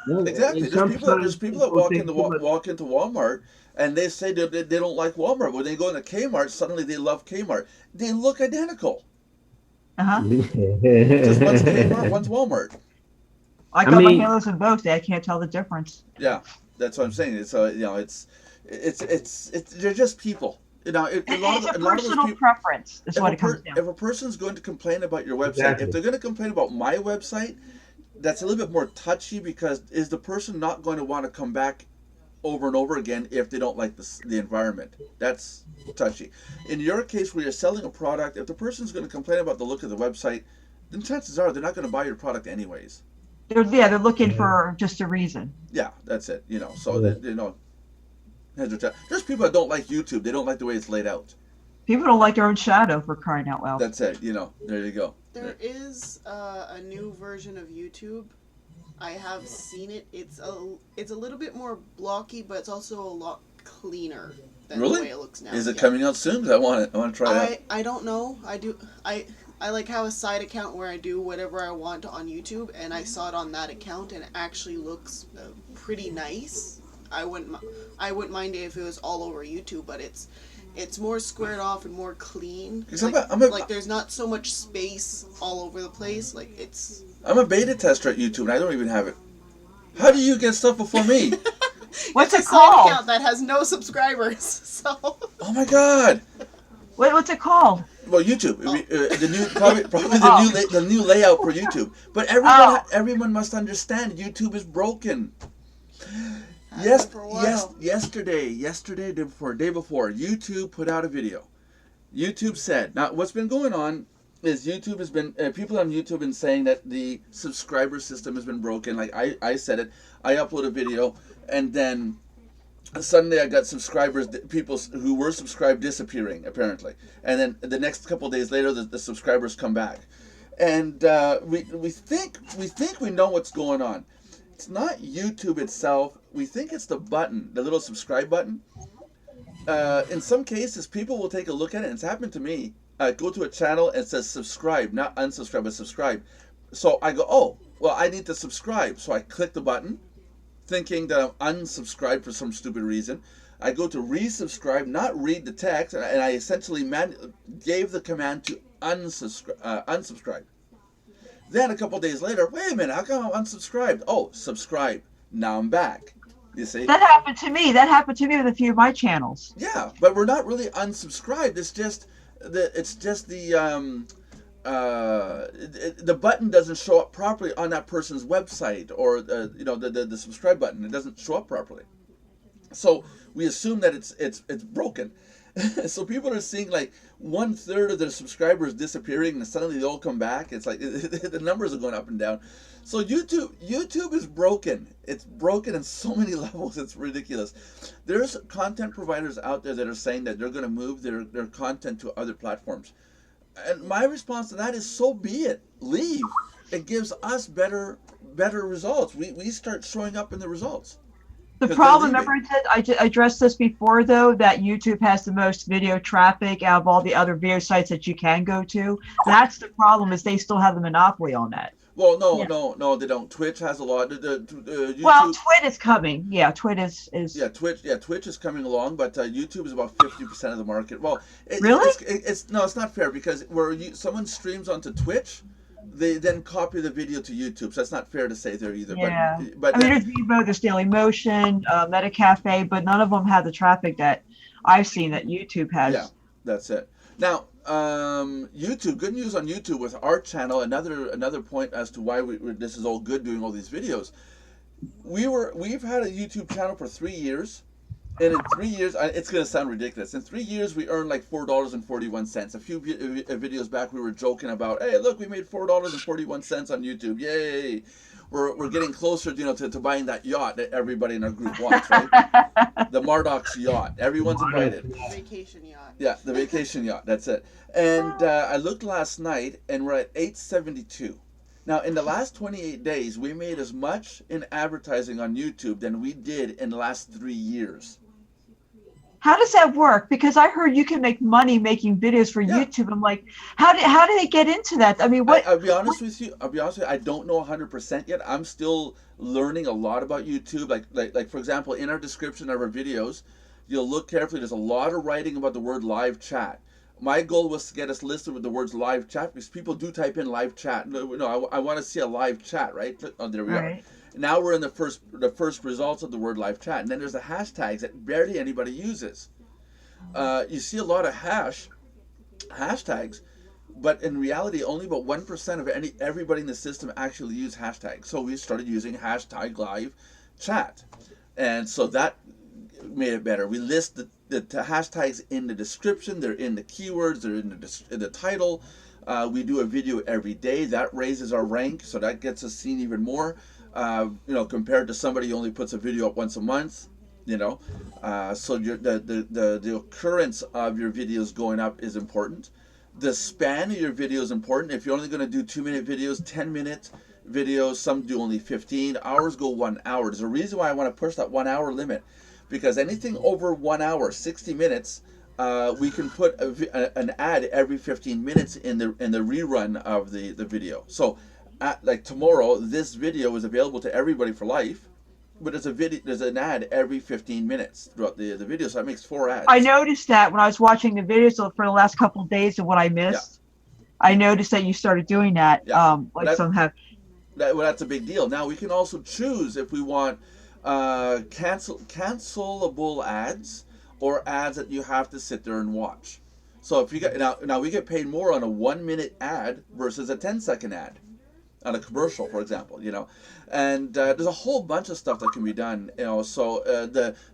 Exactly. There's people that walk into Walmart and they say they don't like Walmart. When they go into Kmart, suddenly they love Kmart. They look identical. Because one's Kmart, one's Walmart. I got my halos in both. I can't tell the difference. Yeah, that's what I'm saying. It's they're just people. It's a personal preference. Is what it comes down. If a person's going to complain about your website, if they're going to complain about my website, that's a little bit more touchy, because is the person not going to want to come back over and over again if they don't like the environment? That's touchy. In your case, where you're selling a product, if the person's going to complain about the look of the website, then chances are they're not going to buy your product anyways. They're looking for just a reason. Yeah, that's it. So there's people that don't like YouTube. They don't like the way it's laid out. People don't like their own shadow, for crying out loud. That's it. There you go. There is a new version of YouTube. I have seen it. It's a little bit more blocky, but it's also a lot cleaner than the way it looks now. Is it coming out soon? Because I want to try it out. I don't know. I like have a side account where I do whatever I want on YouTube, and I saw it on that account, and it actually looks pretty nice. I wouldn't mind it if it was all over YouTube, but it's more squared off and more clean. Like there's not so much space all over the place. Like I'm a beta tester at YouTube, and I don't even have it. How do you get stuff before me? What's it called? Side account that has no subscribers. So. Oh my God. What's it called? Well, YouTube. The new layout for YouTube. But everyone must understand YouTube is broken. Yesterday, day before, YouTube put out a video. YouTube said, now what's been going on is YouTube has been, people on YouTube have been saying that the subscriber system has been broken. Like I said it, I upload a video, and then suddenly I got people who were subscribed disappearing, apparently. And then the next couple of days later, the subscribers come back. And we think we know what's going on. It's not YouTube itself. We think it's the button, the little subscribe button. In some cases, people will take a look at it, and it's happened to me. Go to a channel and it says subscribe, not unsubscribe, but subscribe. So I go, oh, well, I need to subscribe. So I click the button, thinking that I'm unsubscribed for some stupid reason. I go to resubscribe, not read the text, and I essentially gave the command to unsubscribe. Then a couple days later, wait a minute, how come I'm unsubscribed? Oh, subscribe. Now I'm back. You see? That happened to me. That happened to me with a few of my channels. Yeah, but we're not really unsubscribed. The button doesn't show up properly on that person's website, or the subscribe button. It doesn't show up properly. So we assume that it's broken. So people are seeing like 1/3 of their subscribers disappearing, and suddenly they all come back. It's like the numbers are going up and down. So YouTube is broken. It's broken in so many levels. It's ridiculous. There's content providers out there that are saying that they're going to move their content to other platforms. And my response to that is, so be it. Leave. It gives us better results. We start showing up in the results. The problem, remember I addressed this before, though, that YouTube has the most video traffic out of all the other video sites that you can go to. That's the problem, is they still have the monopoly on that. Well, no, they don't. Twitch has a lot. YouTube, well, Twitch is coming. Yeah, Twitch is. Yeah, Twitch is coming along, but YouTube is about 50% of the market. Well, really? It's not fair, because where someone streams onto Twitch, they then copy the video to YouTube, so that's not fair to say there either. Yeah. But I mean, there's Vivo, there's Daily Motion, MetaCafe, but none of them have the traffic that I've seen that YouTube has. Yeah, that's it. Now, YouTube, good news on YouTube with our channel. Another point as to why this is all good, doing all these videos. We've had a YouTube channel for 3 years. And in 3 years, it's going to sound ridiculous. In 3 years, we earned like $4.41. A few videos back, we were joking about, hey, look, we made $4.41 on YouTube. Yay! We're getting closer, to buying that yacht that everybody in our group wants, right? The Mardox yacht. Everyone's invited. Vacation yacht. Yeah, the vacation yacht. That's it. And I looked last night, and we're at 872. Now, in the last 28 days, we made as much in advertising on YouTube than we did in the last 3 years. How does that work? Because I heard you can make money making videos for YouTube. I'm like, how do they get into that? I mean, what? I'll be honest with you. I don't know 100% yet. I'm still learning a lot about YouTube. Like for example, in our description of our videos, you'll look carefully. There's a lot of writing about the word live chat. My goal was to get us listed with the words live chat, because people do type in live chat. No, I want to see a live chat, right? Oh, there we are. Now we're in the first results of the word live chat, and then there's the hashtags that barely anybody uses. You see a lot of hashtags, but in reality, only about 1% of everybody in the system actually use hashtags. So we started using hashtag live chat, and so that made it better. We list the hashtags in the description. They're in the keywords. They're in the title. We do a video every day. That raises our rank, so that gets us seen even more. Compared to somebody who only puts a video up once a month, so the occurrence of your videos going up is important. The span of your video is important. If you're only going to do 2-minute videos, 10-minute videos, some do only 15. Ours go 1 hour. There's a reason why I want to push that 1 hour limit, because anything over 1 hour, 60 minutes, we can put an ad every 15 minutes in the rerun of the video. So like tomorrow, this video is available to everybody for life, but there's an ad every 15 minutes throughout the video, so that makes 4 ads. I noticed that when I was watching the videos for the last couple of days of what I missed. Yeah. I noticed that you started doing that. Yeah. That's a big deal. Now we can also choose if we want cancelable ads or ads that you have to sit there and watch. So if you get now we get paid more on a 1-minute ad versus a 10-second ad on a commercial, for example, and there's a whole bunch of stuff that can be done, so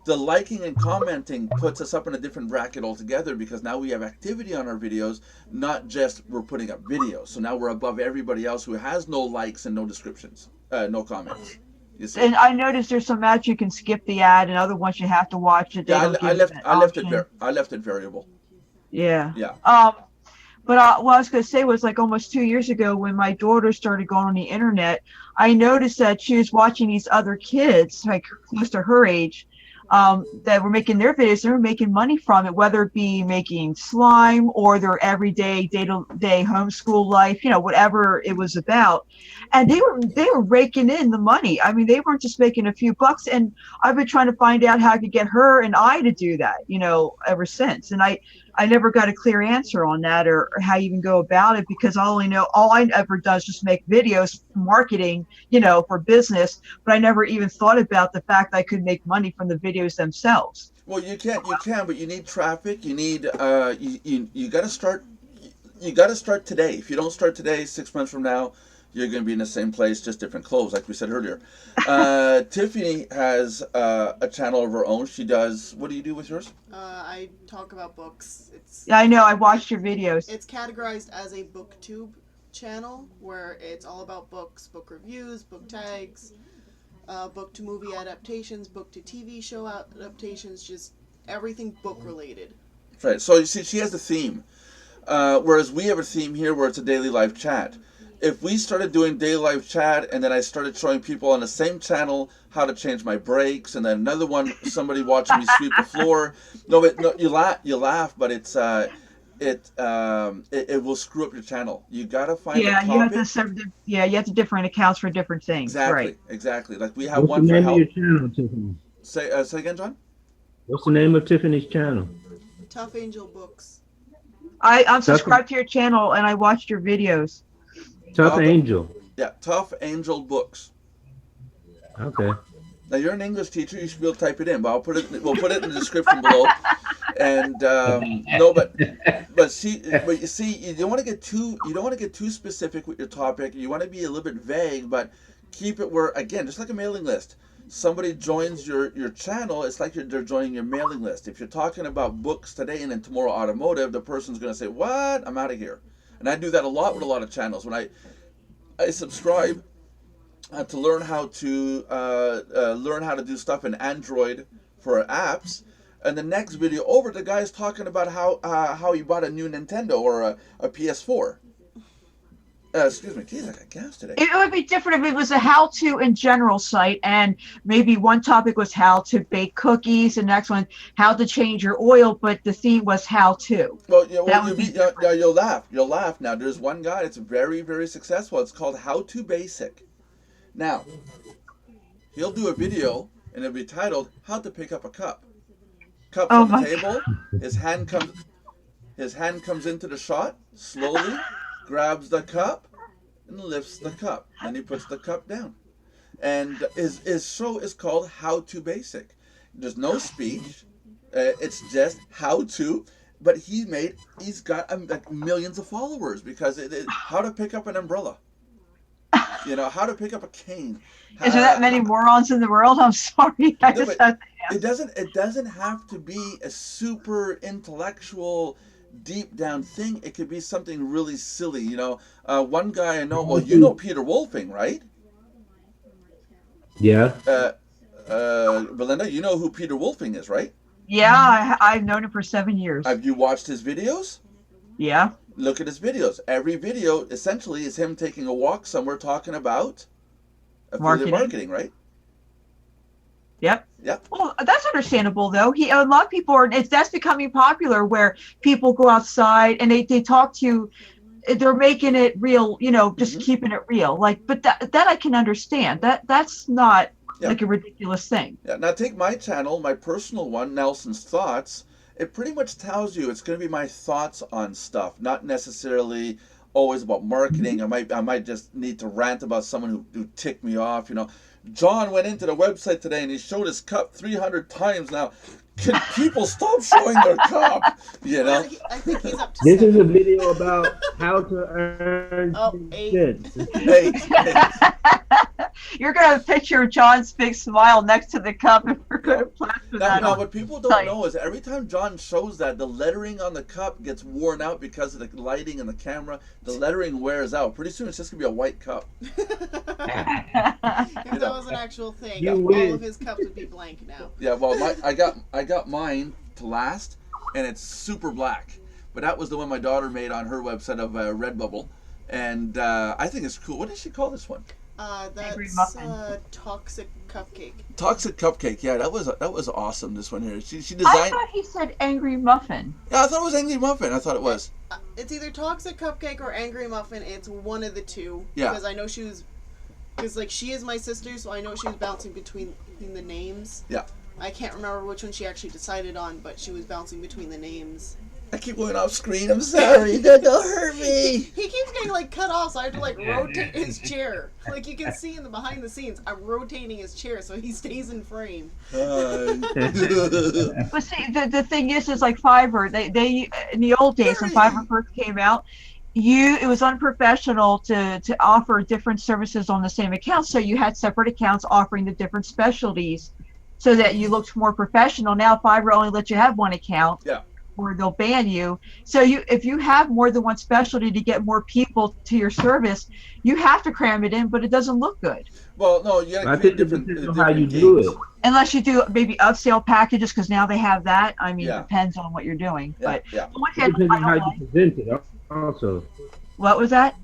the liking and commenting puts us up in a different bracket altogether, because now we have activity on our videos, not just we're putting up videos. So now we're above everybody else who has no likes and no descriptions, no comments. You see? And I noticed there's some ads you can skip the ad, and other ones you have to watch it. I left it variable. Yeah. Yeah. But what I was going to say was, like, almost 2 years ago, when my daughter started going on the internet, I noticed that she was watching these other kids, like close to her age, that were making their videos. They were making money from it, whether it be making slime or their everyday day-to-day homeschool life, whatever it was about. And they were raking in the money. I mean, they weren't just making a few bucks. And I've been trying to find out how I could get her and I to do that, ever since. And I never got a clear answer on that, or how you even go about it, because all I ever does is just make videos for marketing, for business, but I never even thought about the fact I could make money from the videos themselves. Well, you can, but you need traffic. You need you got to start. You got to start today. If you don't start today, 6 months from now, you're going to be in the same place, just different clothes, like we said earlier. Tiffany has a channel of her own. She does. What do you do with yours? I talk about books. Yeah, I know. I watched your videos. It's categorized as a booktube channel where it's all about books, book reviews, book tags, book to movie adaptations, book to TV show adaptations, just everything book related. Right. So you see, she has a theme, whereas we have a theme here where it's a daily live chat. If we started doing daily live chat and then I started showing people on the same channel how to change my brakes, and then another one, somebody watching me sweep the floor. No, you laugh, but it will screw up your channel. You gotta find a topic. You have to serve you have to different accounts for different things. Exactly, Right. exactly. Like we have What's one the for name help. of your channel, Tiffany? Say again, John. What's the name of Tiffany's channel? Tough Angel Books. I'm subscribed to your channel and I watched your videos. Tough Angel. Yeah, Tough Angel Books. Okay. Now you're an English teacher. You should be able to type it in, but we'll put it in the description below. And no, but you see, you don't want to get too specific with your topic. You want to be a little bit vague, but keep it where, again, just like a mailing list. Somebody joins your channel, it's like they're joining your mailing list. If you're talking about books today and then tomorrow automotive, the person's going to say, "What? I'm out of here." And I do that a lot with a lot of channels. When I subscribe to learn how to do stuff in Android for apps, and the next video over, the guy's talking about how he bought a new Nintendo or a PS4. Excuse me, geez, I got gas today. It would be different if it was a how-to in general site, and maybe one topic was how to bake cookies, and the next one how to change your oil, but the theme was how-to. Well, you'll laugh. You'll laugh. Now, there's one guy that's very, very successful. It's called How to Basic. Now, he'll do a video, and it'll be titled "How to Pick Up a Cup." Cup's on the table. His hand comes into the shot slowly. Grabs the cup and lifts the cup. Then he puts the cup down. And his show is called How to Basic. There's no speech. It's just how to. But he's got like millions of followers because how to pick up an umbrella. How to pick up a cane. Is there that many morons in the world? I'm sorry. It doesn't have to be a super intellectual, deep down thing. It could be something really silly. One guy I know. Well, you know Peter Wolfing, right? Yeah. Belinda, you know who Peter Wolfing is, right? Yeah, I've known him for 7 years. Have you watched his videos? Yeah. Look at his videos. Every video essentially is him taking a walk somewhere talking about affiliate marketing, right? Yep. Yep. Well, that's understandable, though. A lot of people that's becoming popular, where people go outside and they talk to you. They're making it real, just keeping it real. But that I can understand. That's not like a ridiculous thing. Yeah. Now take my channel, my personal one, Nelson's Thoughts. It pretty much tells you it's going to be my thoughts on stuff, not necessarily always about marketing. I might just need to rant about someone who ticked me off. John went into the website today and he showed his cup 300 times now. Can people stop showing their cup? I think he's up to This 7. is a video about how to earn 8. Hey. You're going to have a picture of John's big smile next to the cup, and we're going to plaster that Now, on. what people don't know is every time John shows that, the lettering on the cup gets worn out because of the lighting and the camera. The lettering wears out. Pretty soon it's just going to be a white cup. If that was an actual thing, all of his cups would be blank now. Yeah, well, I got mine to last, and it's super black. But that was the one my daughter made on her website of Redbubble, and I think it's cool. What did she call this one? That's Toxic Cupcake. Toxic Cupcake. Yeah, that was awesome. This one here. She designed. I thought he said Angry Muffin. Yeah, I thought it was Angry Muffin. I thought it was. It's either Toxic Cupcake or Angry Muffin. It's one of the two. Yeah. Because I know she was, she is my sister, so I know she was bouncing between the names. Yeah. I can't remember which one she actually decided on, but she was bouncing between the names. I keep going off screen. I'm sorry. Don't hurt me. He keeps getting like cut off, so I have to like rotate his chair. Like you can see in the behind the scenes, I'm rotating his chair so he stays in frame. But see, the thing is like Fiverr. They in the old days when Fiverr first came out, it was unprofessional to offer different services on the same account. So you had separate accounts offering the different specialties, so that you looked more professional. Now Fiverr only lets you have one account. Yeah. Or they'll ban you. So if you have more than one specialty to get more people to your service, you have to cram it in, but it doesn't look good. Well, no, you I have think it different, depends on different how you gigs. do it. Unless you do maybe upsell packages, because now they have that. I mean, Yeah. it depends on what you're doing. Yeah, But yeah. on one It hand, depends I on how don't you like- present it also. What was that?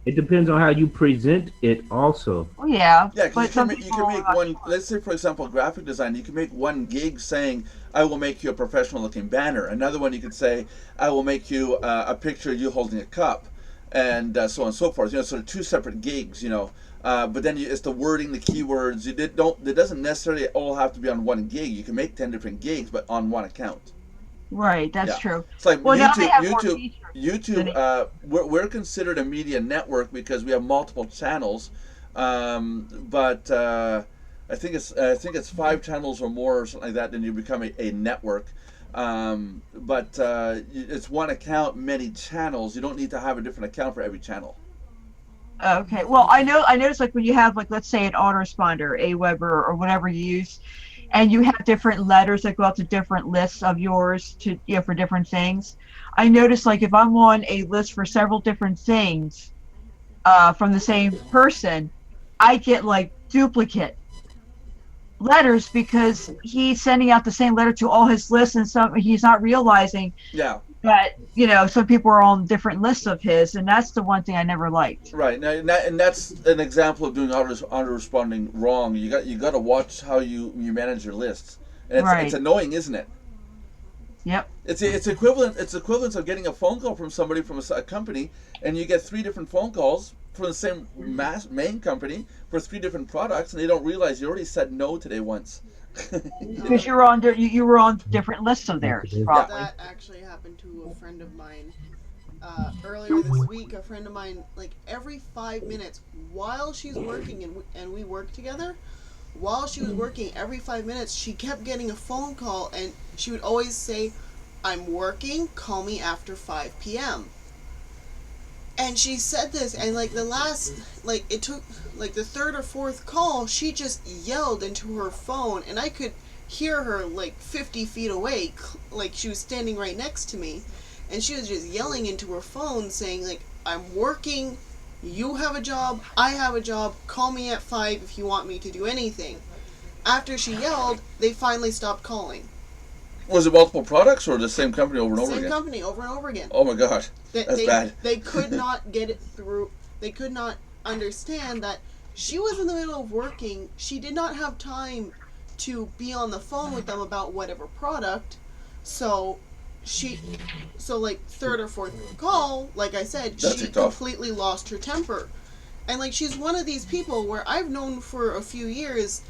It depends on how you present it also. Oh yeah. Yeah, because But you some can make people, one. Let's say, for example, graphic design. You can make one gig saying, "I will make you a professional-looking banner." Another one, you could say, "I will make you a picture of you holding a cup," and so on and so forth. So two separate gigs. But then it's the wording, the keywords. It doesn't necessarily all have to be on one gig. You can make 10 different gigs, but on one account. Right, that's Yeah. true. It's like Well, now they have more YouTube. features. YouTube. We're considered a media network because we have multiple channels, but I think it's 5 channels or more or something like that. Then you become a network. But it's one account, many channels. You don't need to have a different account for every channel. Okay. Well, I noticed like when you have like, let's say an autoresponder, Aweber or whatever you use, and you have different letters that go out to different lists of yours to for different things. I noticed like if I'm on a list for several different things from the same person, I get like duplicate letters because he's sending out the same letter to all his lists, and he's not realizing Yeah. that some people are on different lists of his, and that's the one thing I never liked. Right. Now, and that's an example of doing auto-responding wrong. You got to watch how you manage your lists, and it's annoying, isn't it? Yep. It's equivalent. It's equivalent of getting a phone call from somebody from a company, and you get 3 different phone calls from the same main company for 3 different products, and they don't realize you already said no today once. Because you were on different lists of theirs, probably. That actually happened to a friend of mine earlier this week. A friend of mine, like every 5 minutes while she's working and we work together, while she was working, every 5 minutes she kept getting a phone call, and she would always say, "I'm working, call me after 5 p.m. And she said this, and like it took like the 3rd or 4th call, she just yelled into her phone, and I could hear her like 50 feet away, like she was standing right next to me, and she was just yelling into her phone saying like, "I'm working, you have a job, I have a job, call me at 5 if you want me to do anything." After she yelled, they finally stopped calling. Was it multiple products or the same company over and over Same again? company over and over again. Oh my gosh, that's bad. They could not get it through. They could not understand that she was in the middle of working. She did not have time to be on the phone with them about whatever product. So like 3rd or 4th call, like I said, That's she tough. completely lost her temper. And like she's one of these people where I've known for a few years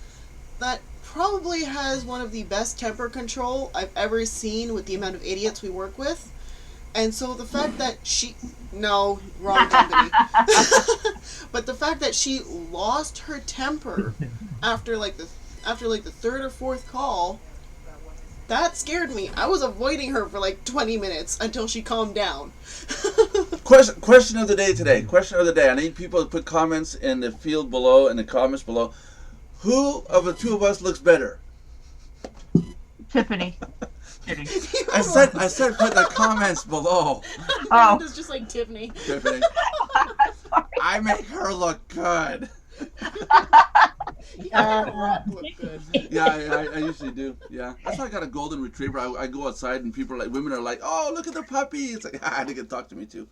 that probably has one of the best temper control I've ever seen with the amount of idiots we work with. And so the fact that no, wrong company. But the fact that she lost her temper after the 3rd or 4th call, that scared me. I was avoiding her for like 20 minutes until she calmed down. Question of the day today. Question of the day. I need people to put comments in the field below, in the comments below. Who of the 2 of us looks better? Tiffany. Kidding. I said put the comments below. Oh. It's just like Tiffany. Tiffany. I make her look good. You gotta make a rock look good. Yeah, I usually do. Yeah, that's why I got a golden retriever. I go outside and women are like, "Oh, look at the puppy." It's like, they can talk to me too.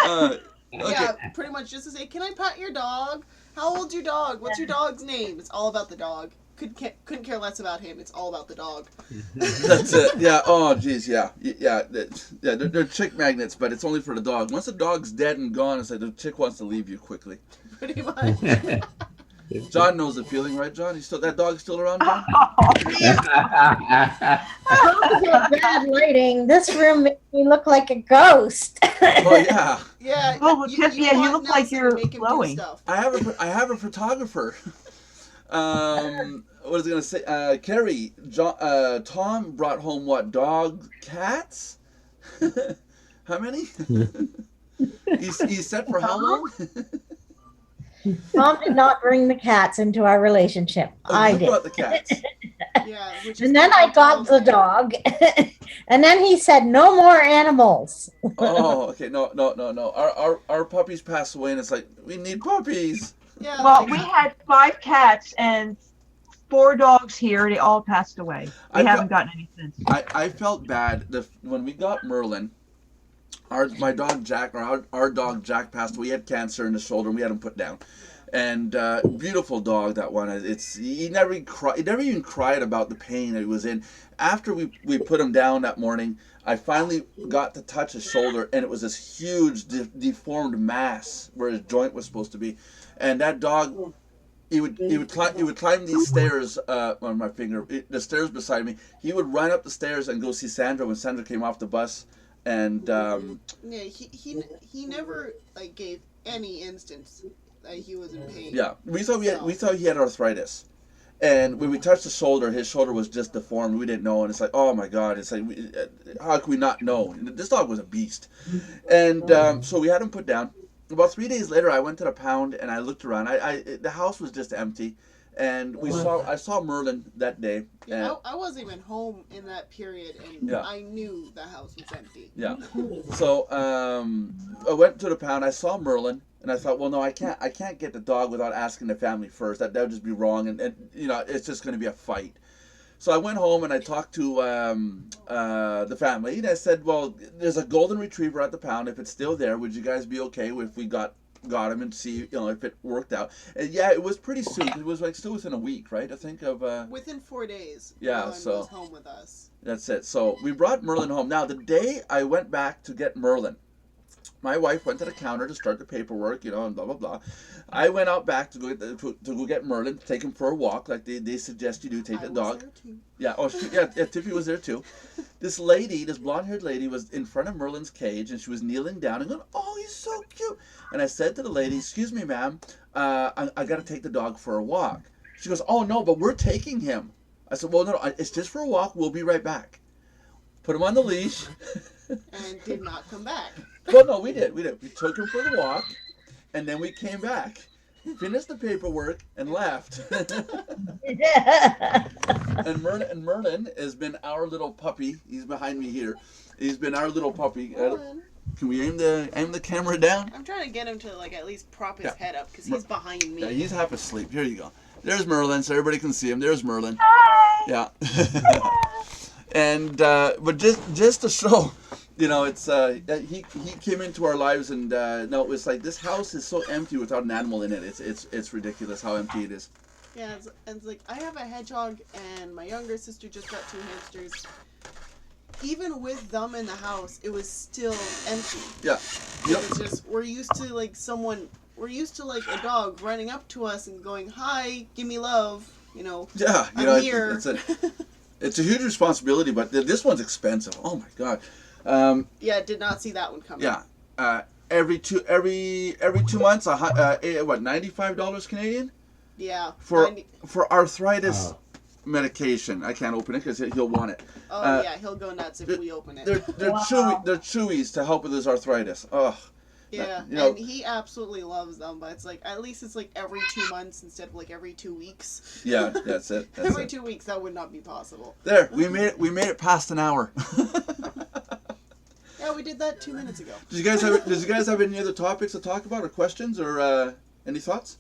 Okay. Yeah, pretty much just to say, "Can I pat your dog? How old's your dog? What's your dog's name?" It's all about the dog. Couldn't care less about him. It's all about the dog. That's it. Yeah. Oh, geez. Yeah. Yeah. They're chick magnets, but it's only for the dog. Once the dog's dead and gone, it's like the chick wants to leave you quickly. Pretty much. John knows the feeling, right, John? That dog's still around, John? Talk about bad lighting. This room makes me look like a ghost. Oh yeah. Yeah. Oh, Tiffany, you want look like Nelson to you're make him do glowing. stuff. I have a photographer. What was I gonna say? Carrie, Tom brought home what? Dog, cats? How many? He's set for how long? Tom did not bring the cats into our relationship. Oh, I you did. brought the cats. Yeah. Which is And then I got the dog. And then he said, no more animals. Oh, okay. No. Our puppies passed away, and it's like we need puppies. Yeah. Well, like, we had 5 cats and 4 dogs here. They all passed away. We haven't gotten any since. I felt bad when we got Merlin. My dog Jack, or our dog Jack passed away. He had cancer in the shoulder, and we had him put down. And beautiful dog, that one. He never even cried about the pain that he was in. After we put him down that morning, I finally got to touch his shoulder, and it was this huge deformed mass where his joint was supposed to be. And that dog, he would climb these stairs on my finger, the stairs beside me. He would run up the stairs and go see Sandra when Sandra came off the bus. And yeah, he never like gave any instance that he was in pain. yeah, we thought he had arthritis, and when we touched the shoulder, his shoulder was just deformed. We didn't know, and it's like, oh my god, it's like, how could we not know? This dog was a beast, and so we had him put down. About 3 days later, I went to the pound and I looked around. The house was just empty, and I saw Merlin that day. Yeah, I wasn't even home in that period, and Yeah. I knew the house was empty. Yeah. So I went to the pound. I saw Merlin, and I thought, well, no, I can't get the dog without asking the family first. That would just be wrong, and it's just going to be a fight. So I went home and I talked to the family, and I said, well, there's a golden retriever at the pound. If it's still there, would you guys be okay if we got him and see if it worked out? And yeah, it was pretty soon. It was like still within a week, right? I think of Within 4 days. Yeah, Merlin so- was home with us. That's it. So we brought Merlin home. Now the day I went back to get Merlin, my wife went to the counter to start the paperwork, and blah blah blah. I went out back to go get Merlin, take him for a walk, like they suggest you do. Take the dog. Was there too. Yeah. Oh, yeah. Tiffany was there too. This blonde-haired lady, was in front of Merlin's cage, and she was kneeling down and going, "Oh, he's so cute." And I said to the lady, "Excuse me, ma'am, I got to take the dog for a walk." She goes, "Oh no, but we're taking him." I said, "Well, no, it's just for a walk. We'll be right back." Put him on the leash. And did not come back. Well, no, we did. We took him for the walk, and then we came back, finished the paperwork, and left. And Merlin has been our little puppy. He's behind me here. He's been our little puppy. Merlin. Can we aim the camera down? I'm trying to get him to like at least prop his Yeah. head up because he's behind me. Yeah, he's half asleep. Here you go. There's Merlin, so everybody can see him. There's Merlin. Hi. Yeah. And but just to show, it's he came into our lives, and no, it's like this house is so empty without an animal in it. It's ridiculous how empty it is. Yeah, it's like I have a hedgehog, and my younger sister just got 2 hamsters. Even with them in the house, it was still empty. Yeah. It was just we're used to like a dog running up to us and going, "Hi, give me love," Yeah, I'm here. It's a huge responsibility, but this one's expensive. Oh my god. Yeah, did not see that one coming. Yeah. Every 2 months, what, $95 Canadian Yeah. for arthritis medication. I can't open it because he'll want it. Oh yeah, he'll go nuts if we open it. They're chewies to help with his arthritis. Ugh. Yeah, You know- and he absolutely loves them, but it's like at least it's like every 2 months instead of like every 2 weeks. Yeah, that's it. That's Every it. 2 weeks that would not be possible. There, we made it past an hour. Yeah, we did that 2 minutes ago. Did you guys have any other topics to talk about, or questions, or any thoughts?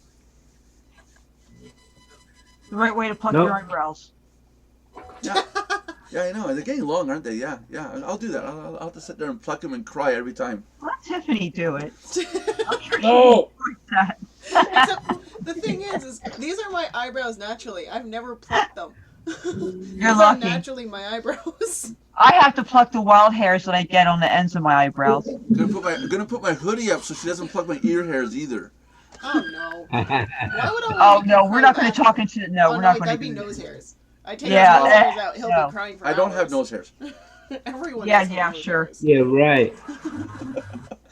The right way to pluck Nope. your eyebrows. Yeah. Yeah, I know. They're getting long, aren't they? Yeah. I'll do that. I'll have to sit there and pluck them and cry every time. Let Tiffany do it. I'm sure she No. enjoys that. The thing is these are my eyebrows naturally. I've never plucked them. These are lucky. naturally my eyebrows. I have to pluck the wild hairs that I get on the ends of my eyebrows. I'm gonna put my hoodie up so she doesn't pluck my ear hairs either. Oh no. Why would I Oh want to no, we're not going to talk into no. Oh we're no, not wait, going that'd to be do nose that. hairs. I take Yeah, his nose hairs out, he'll no. be crying for I don't hours. have nose hairs. Everyone Yeah, has yeah, nose sure. hairs. Yeah, right.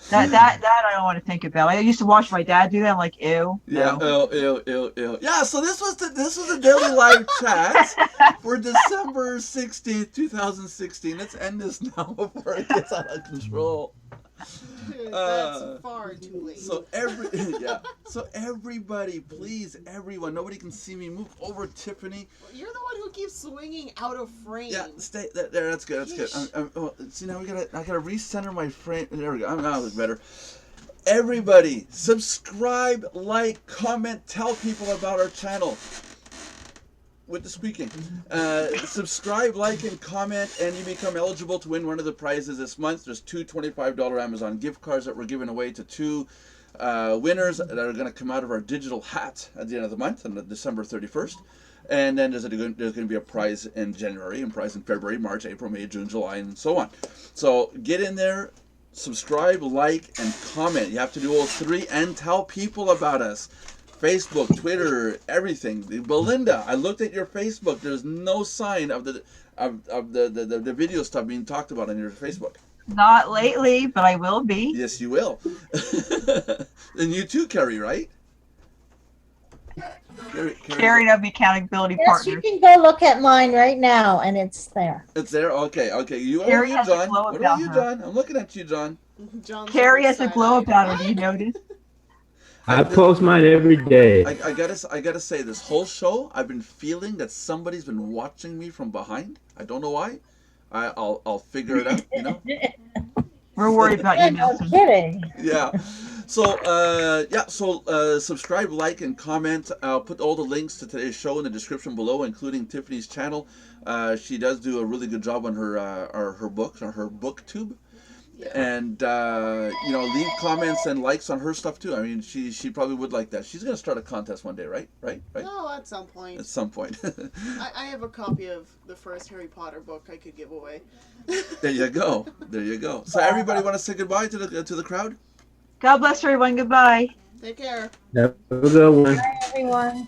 That I don't want to think about. I used to watch my dad do that. I'm like, ew. Yeah, No. ew. Yeah, so this was the daily live chat for December 16th, 2016. Let's end this now before it gets out of control. Dude, that's far too late. So everybody, please, everyone, nobody can see me. Move over, Tiffany. You're the one who keeps swinging out of frame. Yeah, stay there. That's good. That's good. See, now I gotta recenter my frame. There we go. Now it looks better. Everybody, subscribe, like, comment, tell people about our channel. With the squeaking. Subscribe, like, and comment, and you become eligible to win one of the prizes this month. There's two $25 Amazon gift cards that we're giving away to two winners that are going to come out of our digital hat at the end of the month on December 31st. And then there's going to be a prize in January, and prize in February, March, April, May, June, July, and so on. So get in there, subscribe, like, and comment. You have to do all three, and tell people about us. Facebook, Twitter, everything. Belinda, I looked at your Facebook. There's no sign of the video stuff being talked about on your Facebook. Not lately, but I will be. Yes, you will. And you too, Carrie, right? Carrie and I be accountability Yes, partners. you can go look at mine right now, and it's there. It's there. Okay. You, Carrie has a John. glow What about about you, her. John? I'm looking at you, John. John's Carrie has a side-eye. glow about her. Do you notice? I post mine every day. I gotta say, this whole show, I've been feeling that somebody's been watching me from behind. I don't know why. I'll figure it out. You know. We're worried about you, No Nelson. kidding. Yeah. So subscribe, like, and comment. I'll put all the links to today's show in the description below, including Tiffany's channel. She does do a really good job on her books, on her booktube. Yeah. And leave comments and likes on her stuff too. I mean, she probably would like that. She's gonna start a contest one day, right? No, at some point. At some point. I have a copy of the first Harry Potter book I could give away. There you go. So everybody, want to say goodbye to the crowd? God bless everyone. Goodbye. Take care. Have a good one. Bye, everyone.